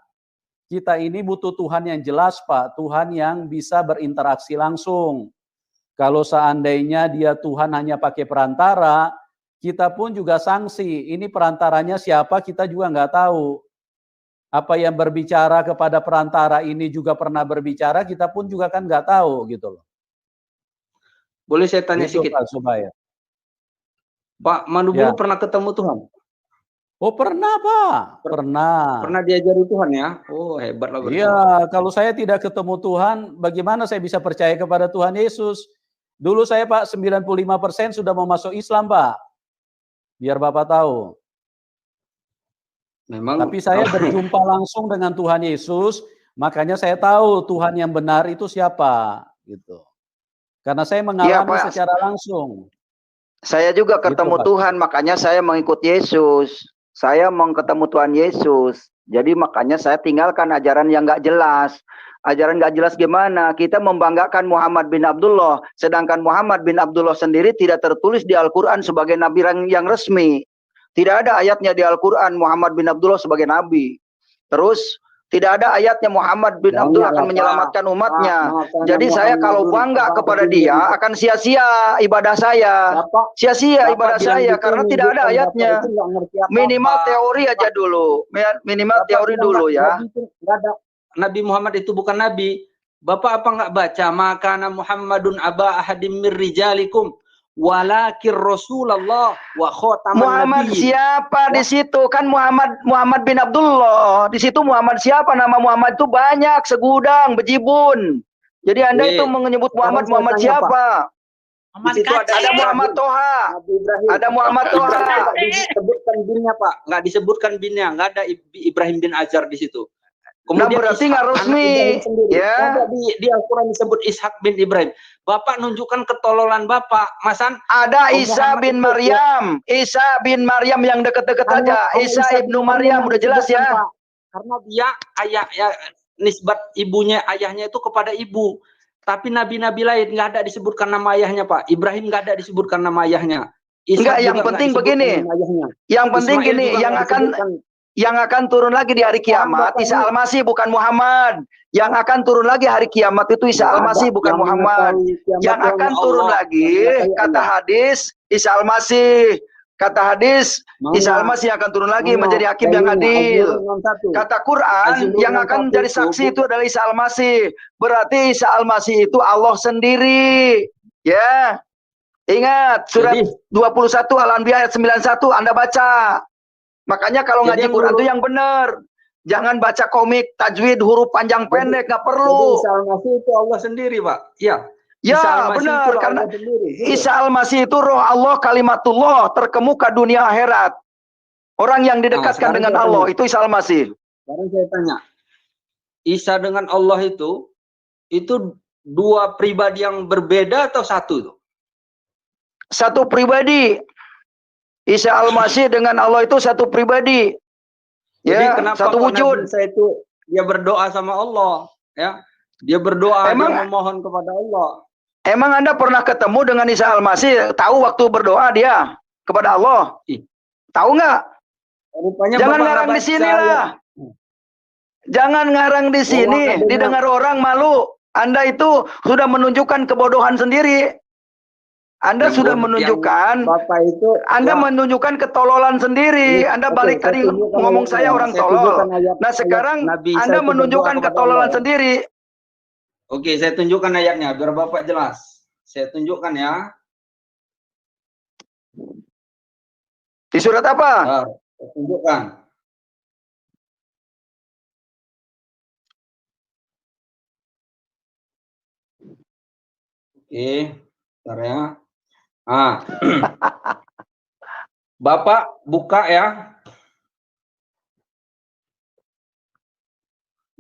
Kita ini butuh Tuhan yang jelas, Pak. Tuhan yang bisa berinteraksi langsung. Kalau seandainya dia Tuhan hanya pakai perantara, kita pun juga sanksi. Ini perantaranya siapa kita juga nggak tahu. Apa yang berbicara kepada perantara ini juga pernah berbicara, kita pun juga kan nggak tahu gitu loh. Boleh saya tanya Gitu, sedikit? Pak Subaya. Pak Manubulu pernah ketemu Tuhan? Oh pernah, Pak. Pernah. Pernah diajari Tuhan ya? Oh hebat lah berarti. Iya, kalau saya tidak ketemu Tuhan, bagaimana saya bisa percaya kepada Tuhan Yesus? Dulu saya Pak 95% sudah mau masuk Islam Pak. Biar Bapak tahu. Memang. Tapi saya berjumpa langsung dengan Tuhan Yesus, makanya saya tahu Tuhan yang benar itu siapa, gitu. Karena saya mengalami secara langsung. Saya juga ketemu gitu, Tuhan, makanya saya mengikut Yesus. Saya mau ketemu Tuhan Yesus. Jadi makanya saya tinggalkan ajaran yang nggak jelas. Ajaran nggak jelas gimana? Kita membanggakan Muhammad bin Abdullah, sedangkan Muhammad bin Abdullah sendiri tidak tertulis di Al-Quran sebagai nabi yang resmi. Tidak ada ayatnya di Al-Quran Muhammad bin Abdullah sebagai nabi. Terus tidak ada ayatnya Muhammad bin Abdullah akan menyelamatkan umatnya. Jadi saya kalau bangga kepada dia akan sia-sia ibadah saya. Sia-sia ibadah saya karena tidak ada ayatnya. Minimal teori aja dulu. Minimal teori dulu ya. Nabi Muhammad itu bukan nabi. Bapak apa nggak baca? Makana Muhammadun aba ahadim mir rijalikum walakin Rasulullah wa khataman Muhammad siapa di situ? Kan Muhammad bin Abdullah. Di situ Muhammad siapa? Nama Muhammad itu banyak, segudang, bejibun. Jadi Anda itu menyebut Muhammad siapa? Muhammad di situ ada Muhammad Toha. Ada Muhammad Toha. Nggak disebutkan binnya Pak, nggak disebutkan binnya, nggak ada Ibrahim bin Azhar di situ. Kemudian berarti nggak resmi, ya? Di Al-Quran disebut Ishak bin Ibrahim. Bapak nunjukkan ketololan Bapak, Masan. Ada Isa bin Maryam, Isa bin Maryam yang deket-deket aja. Isa ibnu Maryam udah jelas ya. Karena dia ayah ya, nisbat ibunya, ayahnya itu kepada ibu. Tapi nabi-nabi lain nggak ada disebutkan nama ayahnya Pak. Ibrahim nggak ada disebutkan nama ayahnya. Enggak, yang penting begini. Yang penting gini, yang akan turun lagi di hari kiamat Isa Al-Masih bukan Muhammad. Yang akan turun lagi hari kiamat itu Isa Al-Masih bukan Muhammad. Yang akan turun lagi kata hadis Isa Al-Masih. Kata hadis Isa Al-Masih akan turun lagi menjadi hakim yang adil. Kata Quran yang akan menjadi saksi itu adalah Isa Al-Masih. Berarti Isa Al-Masih itu Allah sendiri. Ya. Ingat surat 21 Al-Anbiya ayat 91 Anda baca. Makanya kalau ngaji Quran itu yang benar. Jangan baca komik, tajwid, huruf panjang pendek, nggak perlu. Isa Al-Masih itu Allah sendiri, Pak. Iya. Ya, benar, karena Isa Al-Masih itu roh Allah, kalimatullah, terkemuka dunia akhirat. Orang yang didekatkan dengan Allah, itu Isa Al-Masih. Sekarang saya tanya, Isa dengan Allah itu dua pribadi yang berbeda atau satu itu? Satu pribadi. Isa Al-Masih dengan Allah itu satu pribadi. Jadi Ya, kenapa satu wujud. Nabi Isa itu dia berdoa sama Allah, ya? Dia berdoa, dia memohon kepada Allah. Emang Anda pernah ketemu dengan Isa Al-Masih? Tahu waktu berdoa dia kepada Allah? Tahu nggak? Rupanya Jangan Bapak ngarang nggak di sini baca lah. Jangan ngarang di sini. Didengar orang malu. Anda itu sudah menunjukkan kebodohan sendiri. Anda Yang sudah menunjukkan. Bapak itu. Anda menunjukkan ketololan sendiri. Anda balik tadi ngomong saya orang tolol. Nah sekarang Anda menunjukkan ketololan sendiri. Oke, saya tunjukkan ayatnya biar Bapak jelas. Saya tunjukkan ya. Di surat apa? Nah, saya tunjukkan. Oke, bentar ya. Bapak buka ya.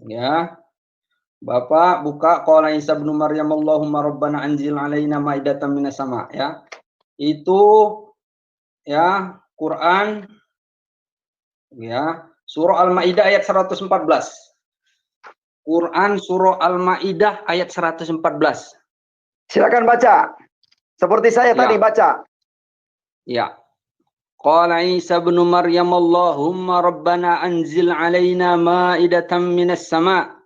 Ya. Bapak buka qala Isa bin Maryam Allahumma rabbana anzil alaina maidatan minas sama ya. Itu ya Quran ya, surah Al-Maidah ayat 114. Quran surah Al-Maidah ayat 114. Silakan baca. Seperti saya tadi baca. Ya. Qala Isa bin Maryam Allahumma rabbana anzil alaina maidatan minas sama'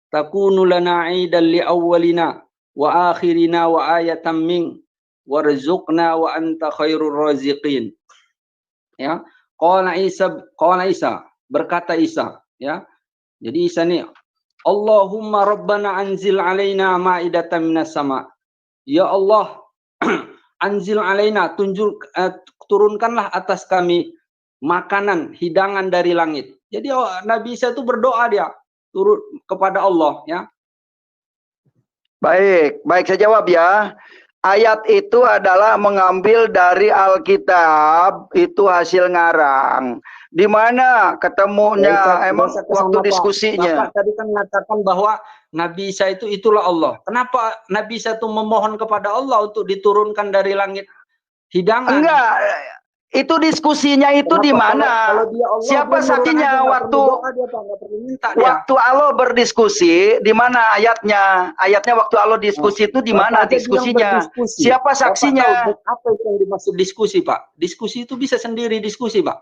takunu lana 'idan li awwalina wa akhirina wa ayatan min warzuqna wa anta khairur raziqin. Ya. Qala Isa berkata Isa ya. Jadi Isa nih Allahumma rabbana anzil alaina ma'idatan minas sama. Ya Allah anzil alaina turunkanlah atas kami makanan hidangan dari langit. Jadi Nabi Isa itu berdoa dia turun kepada Allah ya. Baik, saya jawab ya. Ayat itu adalah mengambil dari Alkitab, itu hasil ngarang. Di mana ketemunya? Emang waktu diskusinya? Bapak tadi kan mengatakan bahwa Nabi Isa itu itulah Allah. Kenapa Nabi Isa itu memohon kepada Allah untuk diturunkan dari langit hidangan? Enggak, itu diskusinya itu di mana? Siapa saksinya waktu Allah berdiskusi? Di mana ayatnya? Ayatnya waktu Allah diskusi itu di mana diskusinya? Siapa saksinya? Apa itu yang dimaksud diskusi, Pak? Diskusi itu bisa sendiri diskusi, Pak.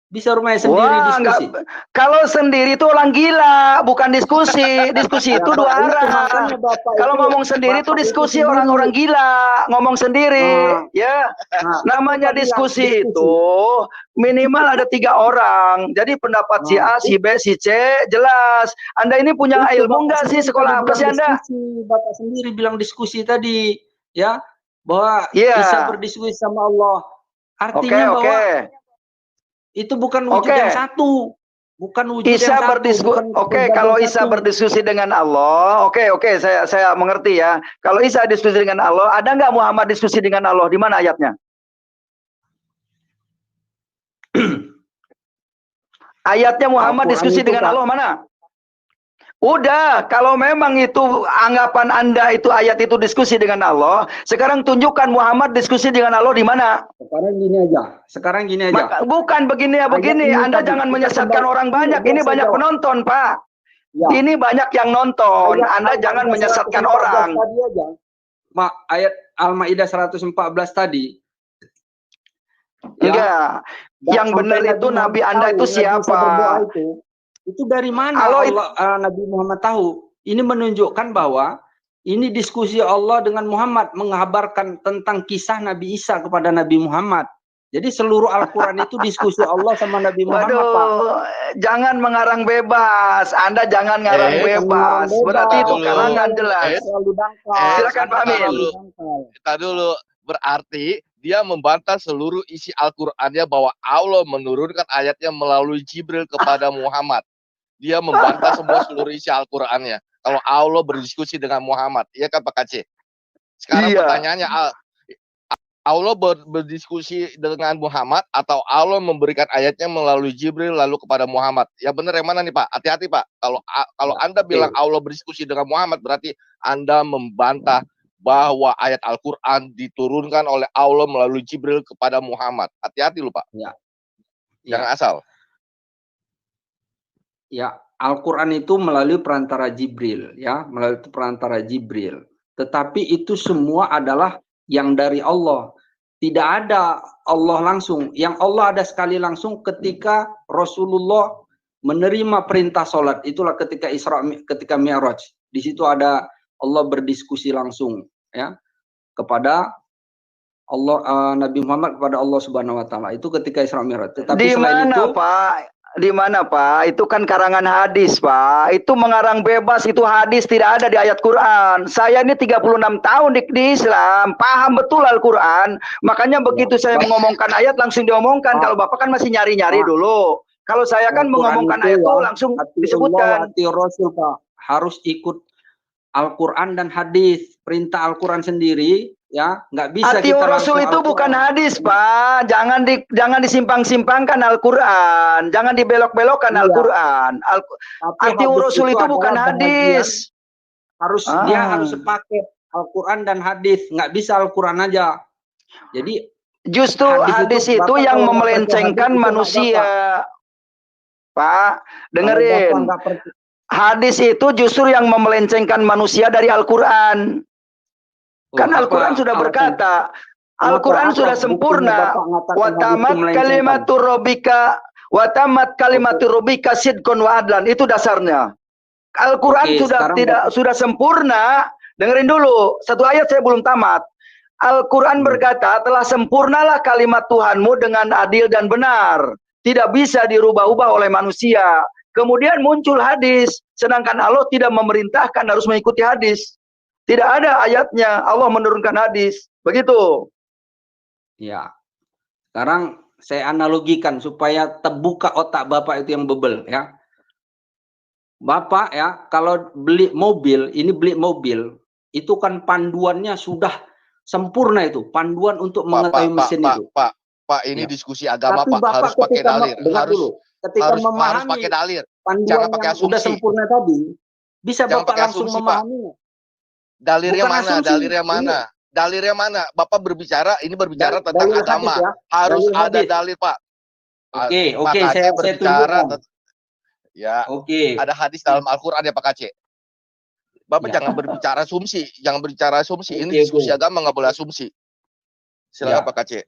Bisa rumahnya sendiri diskusi. Kalau sendiri itu orang gila, bukan diskusi. Diskusi itu dua arah. Kalau ngomong sendiri itu diskusi orang-orang gila, ngomong sendiri, ya. Namanya diskusi itu minimal ada 3 orang. Jadi pendapat si A, si B, si C jelas. Anda ini punya ilmu nggak sih? Sekolah apa sih Anda? Bapak sendiri bilang diskusi tadi, ya, bahwa bisa berdiskusi sama Allah. Artinya bahwa itu bukan wujud yang satu, bukan wujud Isa yang berdiskusi. Kalau Isa berdiskusi dengan Allah, saya mengerti ya. Kalau Isa diskusi dengan Allah, ada nggak Muhammad diskusi dengan Allah? Di mana ayatnya? Ayatnya Muhammad diskusi dengan Allah mana? Udah, kalau memang itu anggapan Anda itu ayat itu diskusi dengan Allah, sekarang tunjukkan Muhammad diskusi dengan Allah di mana? Sekarang gini aja. Bukan begini ya begini. Anda jangan menyesatkan orang banyak. Ini banyak penonton, Pak. Ini banyak yang nonton. Anda jangan menyesatkan orang. Ayat Al-Maidah 114 tadi. Enggak. Yang benar itu Nabi Anda itu siapa? Itu dari mana Nabi Muhammad tahu? Ini menunjukkan bahwa ini diskusi Allah dengan Muhammad, mengabarkan tentang kisah Nabi Isa kepada Nabi Muhammad. Jadi seluruh Al-Quran itu diskusi Allah sama Nabi Muhammad, Pak. Jangan mengarang bebas. Anda jangan ngarang bebas. Berarti itu karangan jelas. Silakan Pak Amin. Kita dulu. Berarti dia membantah seluruh isi Al-Qur'annya bahwa Allah menurunkan ayatnya melalui Jibril kepada Muhammad. Dia membantah seluruh isi Al-Qur'annya. Kalau Allah berdiskusi dengan Muhammad, iya kan Pak Kacih? Sekarang Iya. pertanyaannya, Allah berdiskusi dengan Muhammad atau Allah memberikan ayatnya melalui Jibril lalu kepada Muhammad? Yang benar yang mana nih Pak? Hati-hati Pak. Kalau Anda bilang Allah berdiskusi dengan Muhammad, berarti Anda membantah bahwa ayat Al-Quran diturunkan oleh Allah melalui Jibril kepada Muhammad. Hati-hati lu Pak. Ya. Jangan asal. Ya, Al-Quran itu melalui perantara Jibril, ya, melalui perantara Jibril. Tetapi itu semua adalah yang dari Allah. Tidak ada Allah langsung. Yang Allah ada sekali langsung ketika Rasulullah menerima perintah sholat. Itulah ketika Isra, ketika Mi'raj. Di situ ada Allah berdiskusi langsung, ya, kepada Allah, Nabi Muhammad kepada Allah Subhanahu Wa Taala. Itu ketika Isra Mi'raj. Tetapi Di selain mana itu, Pak? Di mana Pak? Itu kan karangan hadis Pak. Itu mengarang bebas, itu hadis, tidak ada di ayat Quran. Saya ini 36 tahun di Islam, paham betul Al-Quran. Makanya begitu saya mengomongkan ayat langsung diomongkan. Kalau Bapak kan masih nyari-nyari dulu. Kalau saya kan mengomongkan ayat itu langsung disebutkan. hati Rasul Pak, harus ikut Al-Quran dan hadis. Perintah Al-Quran sendiri, ya, nggak bisa Ati kita Rasul langsung itu bukan hadis, Pak. Jangan disimpang-simpangkan Al-Quran. Jangan dibelok-belokkan Iya. Al-Quran. Tapi Ati hadis Rasul itu adalah bukan bahagian, hadis. dia harus sepaket Al-Quran dan hadis, nggak bisa Al-Quran aja. Jadi Justru hadis itu Bapak yang kalau nggak memelencengkan percaya hadis itu manusia. Pak, Kalau dengerin. Bapak nggak percaya- Hadis itu justru yang memelencengkan manusia dari Al-Quran. Kan apa Al-Quran sudah alasan- berkata, kenapa- Al-Quran apa sudah buktinya sempurna. Bapak mengatakan hadis itu Watamat melencengkan? kalimatur robika, watamat kalimatur robika sidkon wa adlan. Itu dasarnya. Al-Quran Oke, sudah sekarang sudah sempurna. Dengerin dulu, satu ayat saya belum tamat. Al-Quran berkata, telah sempurnalah kalimat Tuhanmu dengan adil dan benar. Tidak bisa dirubah-ubah oleh manusia. Kemudian muncul hadis, sedangkan Allah tidak memerintahkan harus mengikuti hadis. Tidak ada ayatnya Allah menurunkan hadis. Begitu. Ya. Sekarang saya analogikan supaya terbuka otak Bapak itu yang bebel, ya. Bapak, ya, kalau beli mobil, itu kan panduannya sudah sempurna itu, panduan untuk mengetahui mesin itu. Pak, ini Ya. diskusi agama Tapi Pak, Bapak harus pakai ketika dalil, dengar harus dulu, ketika harus memahami pakai dalil, panduan jangan pakai yang sudah asumsi. sempurna tadi, bisa Jangan Bapak pakai langsung asumsi, Pak. memahaminya. Dalilnya Bukan mana? asumsi. Dalilnya mana? Dalilnya mana? Bapak berbicara berbicara tentang Dalil agama. hadis, ya. Harus Dalil ada hadis. dalil, Pak. Oke, Pak Aceh saya berbicara tunjukkan. ya, Oke. ada hadis dalam Al-Qur'an ya Pak Aceh. Bapak Ya. jangan berbicara asumsi, jangan berbicara asumsi. Ini Oke, diskusi oke. agama, nggak boleh asumsi. Silakan Ya. Pak Aceh.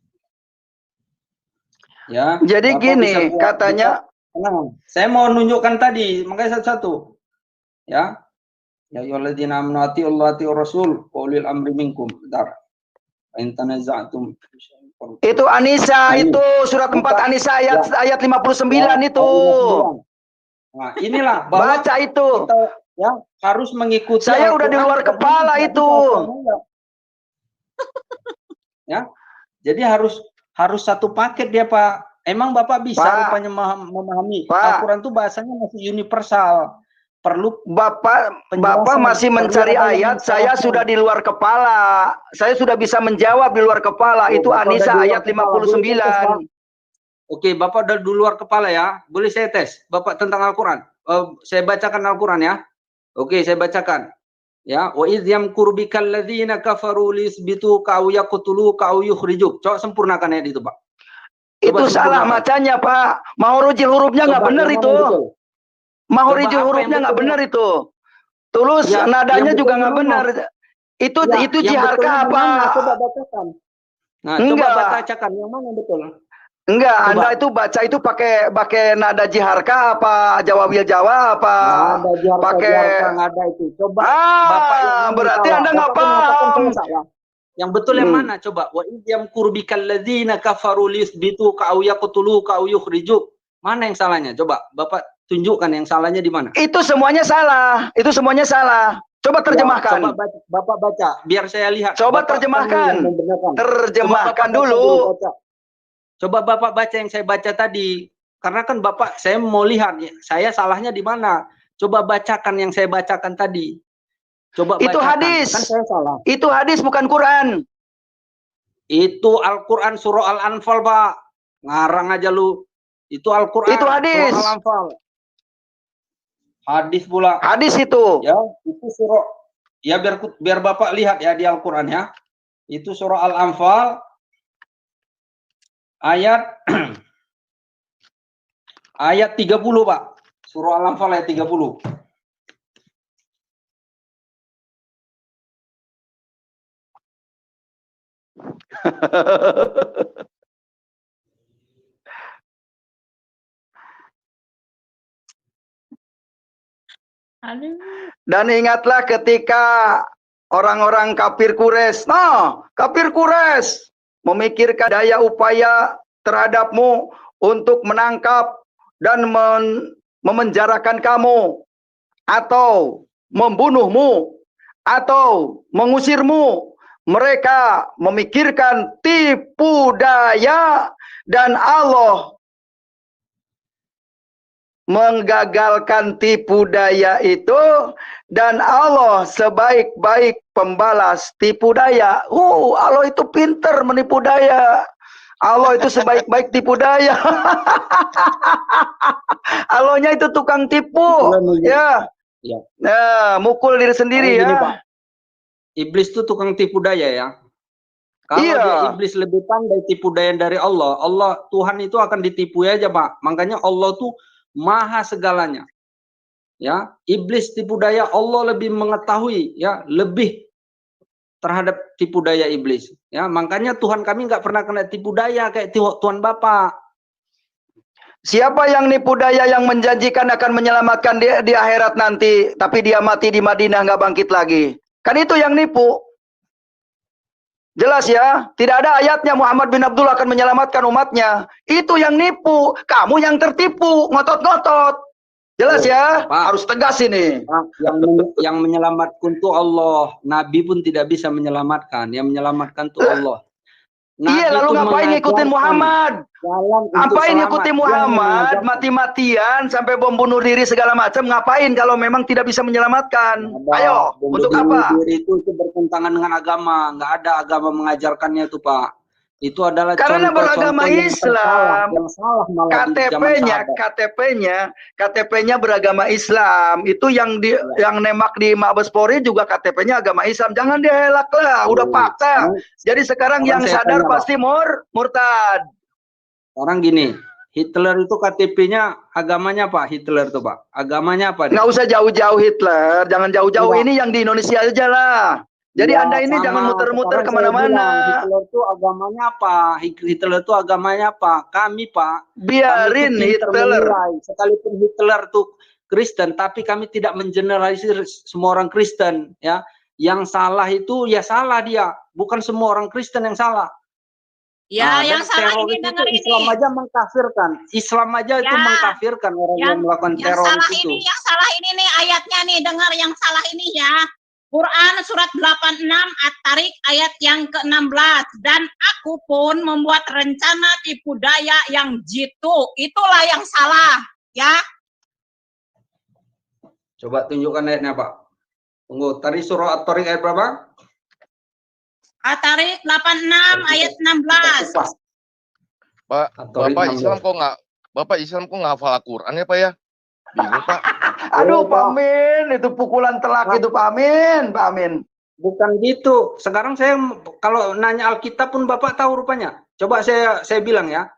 Ya. Jadi Bapak gini, bisa buat- katanya, Tenang. Saya mau nunjukkan tadi, makanya satu-satu. Ya. Ya ayyuhalladzina amanu atiullaha atiur rasul wa ulil amri minkum. Bentar. In tanaza'tum. itu Anisa, Ini. itu surat 4 Bapak- Anisa ayat 59 Ya, itu. Nah, inilah bahwa Baca itu. kita, ya, harus mengikuti. Saya udah di Al-Quran luar dan kepala hadis, itu. tidak bisa. Ya. Jadi harus satu paket dia, Pak. Emang Bapak bisa Pak. rupanya memahami. Pak. Al-Quran itu bahasanya masih universal. Perlu Bapak penjelasan, masih mencari perlu ada yang ayat, saya menjelaskan. sudah di luar kepala. Saya sudah bisa menjawab di luar kepala. Oh, Itu Bapak Anisa udah di luar ayat kepala. Boleh saya tes, Pak? 59. Oke, Bapak udah di luar kepala ya. Boleh saya tes Bapak tentang Al-Quran? Saya bacakan Al-Quran ya. Oke, saya bacakan. Ya, wa idh yamkuru bikal ladzina kafaru lisbituka aw yaqtuluka aw yukhrijuk. Coba sempurnakan ayat itu, Pak. Itu Coba salah sempurnakan. macanya, Pak. Mahuriji hurufnya nggak Coba benar yang mana itu. yang betul? Mahuriji Coba apa hurufnya yang nggak betul? benar itu. Tulus Ya, nadanya yang juga betul nggak gimana? benar. Itu Ya, itu yang jiharka betulnya apa? gimana? Coba bacakan. Nah, Enggak. coba bacakan yang mana yang betul. Enggak, Coba. Anda itu baca itu pakai nada jiharka apa Jawawil Jawa apa? Ada jiharka, pakai- jiharka nggak ada itu. Coba Bapak yang mana berarti salah. Anda nggak Bapak mengatakan paham. saya salah. Yang betul yang mana? Coba. Wa idyam kurbikal ladzina kafaru lisbituka aw yaqtuluka aw yukhrijuk. Mana yang salahnya? Coba Bapak tunjukkan yang salahnya di mana. Itu semuanya salah. Itu semuanya salah. Coba terjemahkan. Ya, coba Bapak baca biar saya lihat. Coba Bapak terjemahkan. yang membenarkan. Terjemahkan Coba Bapak dulu. baca. Coba Bapak baca yang saya baca tadi. Karena kan Bapak, saya mau lihat saya salahnya di mana. Coba bacakan yang saya bacakan tadi. Coba Itu bacakan. hadis. Kan saya salah. Itu hadis bukan Quran. Itu Al-Quran surah Al-Anfal, Pak. Ngarang aja lu. Itu Al-Quran Itu hadis. surah Al-Anfal. Hadis pula. Hadis itu. Ya, itu surah. Ya biar Bapak lihat ya di Al-Quran ya. Itu surah Al-Anfal ayat ayat 30, Pak. Surah Al-Anfal ayat 30. Dan ingatlah ketika orang-orang kafir Quraisy, kafir Quraisy memikirkan daya upaya terhadapmu untuk menangkap dan memenjarakan kamu atau membunuhmu atau mengusirmu. Mereka memikirkan tipu daya dan Allah menggagalkan tipu daya itu, dan Allah sebaik-baik pembalas tipu daya. Allah itu pinter menipu daya. Allah itu sebaik-baik tipu daya. Allahnya itu tukang tipu, ya. Nah, mukul diri sendiri ya. Gini, Pak. Iblis itu tukang tipu daya ya. Kalau dia iblis lebih pandai tipu daya dari Allah, Tuhan itu akan ditipu aja, Pak. Makanya Allah tuh maha segalanya. Ya, iblis tipu daya, Allah lebih mengetahui ya, lebih terhadap tipu daya iblis. Ya, makanya Tuhan kami nggak pernah kena tipu daya kayak Tuhan Bapak. Siapa yang nipu daya yang menjanjikan akan menyelamatkan dia di akhirat nanti, tapi dia mati di Madinah nggak bangkit lagi? Kan itu yang nipu. Jelas ya, tidak ada ayatnya Muhammad bin Abdullah akan menyelamatkan umatnya. Itu yang nipu, kamu yang tertipu, ngotot-ngotot. Jelas ya, Pak, harus tegas ini. Pak, yang menyelamatkan itu Allah. Nabi pun tidak bisa menyelamatkan, yang menyelamatkan itu Allah. Nabi iya, lalu ngapain ngikutin Muhammad? Ngapain ngikutin Muhammad? Mati-matian sampai bom bunuh diri segala macam. Ngapain kalau memang tidak bisa menyelamatkan? Ayo, untuk apa? Diri itu bertentangan dengan agama. Nggak ada agama mengajarkannya itu, Pak. Itu adalah karena beragama Islam. yang salah malah KTP-nya beragama Islam. Itu yang nembak di Mabes Polri juga KTP-nya agama Islam. Jangan dielak lah, udah fakta. Jadi sekarang yang sadar pasti murtad. Orang gini, Hitler itu KTP-nya agamanya apa? Hitler itu, Pak. Agamanya apa? Nggak usah jauh-jauh Hitler, jangan jauh-jauh, ini yang di Indonesia aja lah. Jadi ya, Anda ini jangan muter-muter kemana-mana. Hitler itu agamanya apa? Hitler itu agamanya apa? Kami, Pak. Biarin kami Hitler. Sekalipun Hitler itu Kristen, tapi kami tidak mengeneralisir semua orang Kristen. Ya, yang salah itu ya salah dia, bukan semua orang Kristen yang salah. Ya, yang salah ini dengar ini. Islam aja mengkafirkan. Islam aja itu mengkafirkan orang yang melakukan teror itu. Yang salah ini nih ayatnya nih, dengar yang salah ini ya. Quran surat 86 At-Tarik ayat yang ke-16. Dan aku pun membuat rencana tipu daya yang jitu. Itulah yang salah, ya. Coba tunjukkan ayatnya, Pak. Tunggu, tadi surah At-Tarik ayat berapa? At-Tarik 86 ayat 16. Pak, Bapak Islam kok nggak hafal Al-Quran ya, Pak ya? Bingung, Pak. Aduh, Pak Amin, itu pukulan telak itu, Pak Amin, Pak Amin. Bukan gitu. Sekarang saya kalau nanya Alkitab pun Bapak tahu rupanya. Coba saya bilang ya.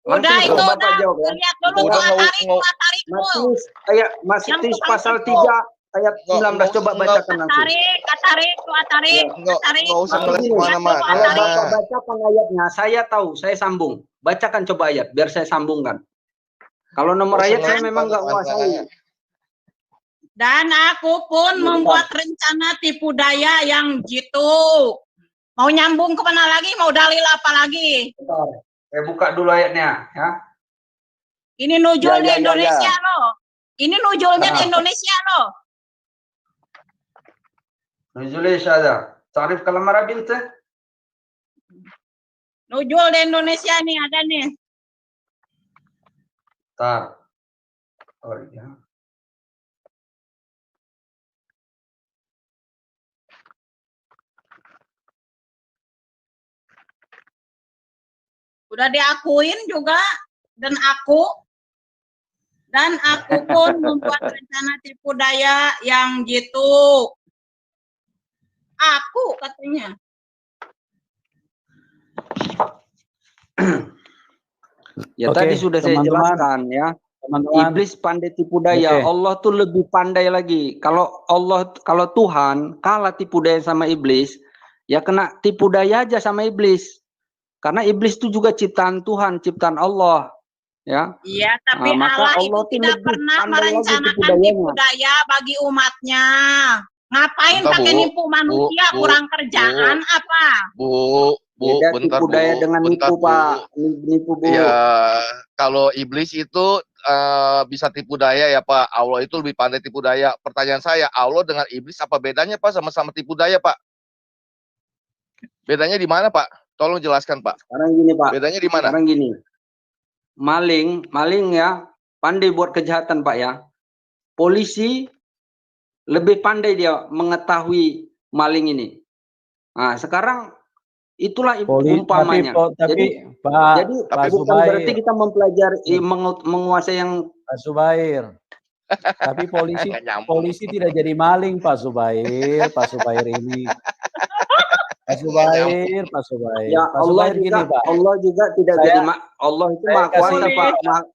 Udah itu Bapak udah. jawab ya. Lihat dulu At-Tarik. Masih pasal 3 ayat 19, coba bacakan langsung. At-Tarik. Nggak usah ngeles kemana-mana. Kalau Bapak bacakan ayatnya, saya tahu, saya sambung. Bacakan coba ayat, biar saya sambungkan. Kalau nomor ayat saya memang nggak kuasai. Dan aku pun membuat rencana tipu daya yang jitu. Mau nyambung kemana lagi? Mau dalil apa lagi? Bentar, saya buka dulu ayatnya, ya. Ini nujul di Indonesia loh. Ini nujulnya di Indonesia loh. نزول ايش هذا؟ تعرف كلام عربي انت؟ Nujul di Indonesia nih ada nih. Tar. Oh ya. Udah diakuin juga dan aku pun membuat rencana tipu daya yang gitu. Aku katanya. Ya Oke, tadi sudah saya teman-teman. jelaskan ya. Teman-teman, Iblis pandai tipu daya, Oke. Allah tuh lebih pandai lagi. Kalau Tuhan kalah tipu daya sama iblis, ya kena tipu daya aja sama iblis. Karena iblis itu juga ciptaan Tuhan, ciptaan Allah, ya. Iya, tapi Maka Allah itu tuh tidak lebih pernah pandai lagi merencanakan tipu daya bagi umatnya. Ngapain Bentar, pakai Bu. nipu manusia, Bu, kurang kerjaan apa? Bu, Beda bentar, tipu daya Bu, dengan bentar, nipu, Bu. Pak. Nipu, Bu. Ya, kalau iblis itu bisa tipu daya ya Pak. Allah itu lebih pandai tipu daya. Pertanyaan saya, Allah dengan iblis apa bedanya Pak? Sama-sama tipu daya Pak. Bedanya di mana Pak? Tolong jelaskan Pak. Sekarang gini, Pak. Bedanya di mana? Sekarang gini. Maling ya, pandai buat kejahatan Pak ya. Polisi lebih pandai dia mengetahui maling ini. Nah, sekarang itulah umpamanya. Tapi Pak bukan berarti Zubair, kita mempelajari menguasai yang Pak Zubair. Tapi Nggak nyambung. polisi tidak jadi maling Pak Zubair ini. Pak Zubair. ya Pak Zubair gini Pak. Allah juga tidak Saya- jadi Allah itu saya maha kuasa kasih- Pak.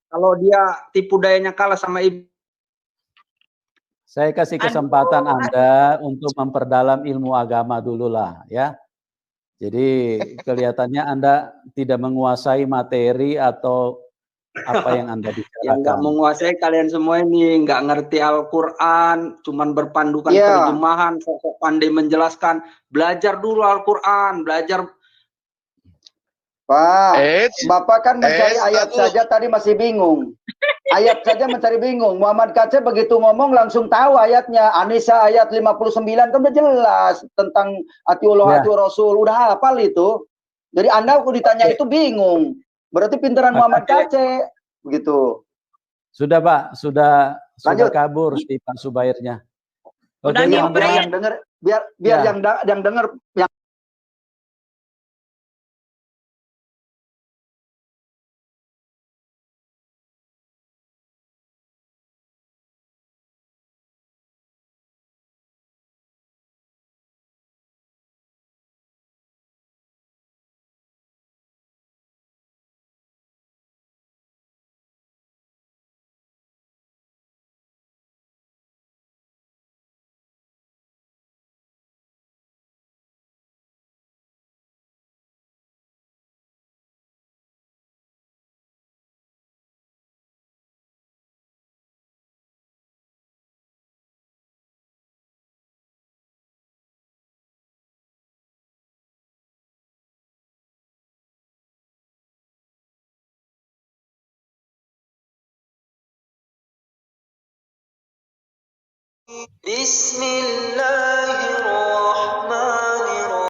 Kalau dia tipu dayanya kalah sama iblis. Saya kasih kesempatan Anda untuk memperdalam ilmu agama dulu lah ya. Jadi kelihatannya Anda tidak menguasai materi atau apa yang Anda Yang nggak bicarakan. menguasai kalian semua ini, nggak ngerti Al-Quran, cuman berpandukan Iya. terjemahan, sok pandai menjelaskan. Belajar dulu Al-Quran, belajar. Pak, Eits, Bapak kan mencari ayat aku- saja tadi masih bingung. Ayat saja mencari bingung. Muhammad Kace begitu ngomong langsung tahu ayatnya. Anisa ayat 59 kan udah jelas tentang atiullah Ya. atiur Rasul. Udah hafal itu. Jadi Anda aku ditanya itu bingung. Berarti pinteran Muhammad Kace. Begitu. Sudah Pak, sudah Lanjut. kabur si Pak Zubairnya. Oke Udah Biar teman-teman. yang denger, biar Ya. yang denger yang Bismillahirrahmanirrahim.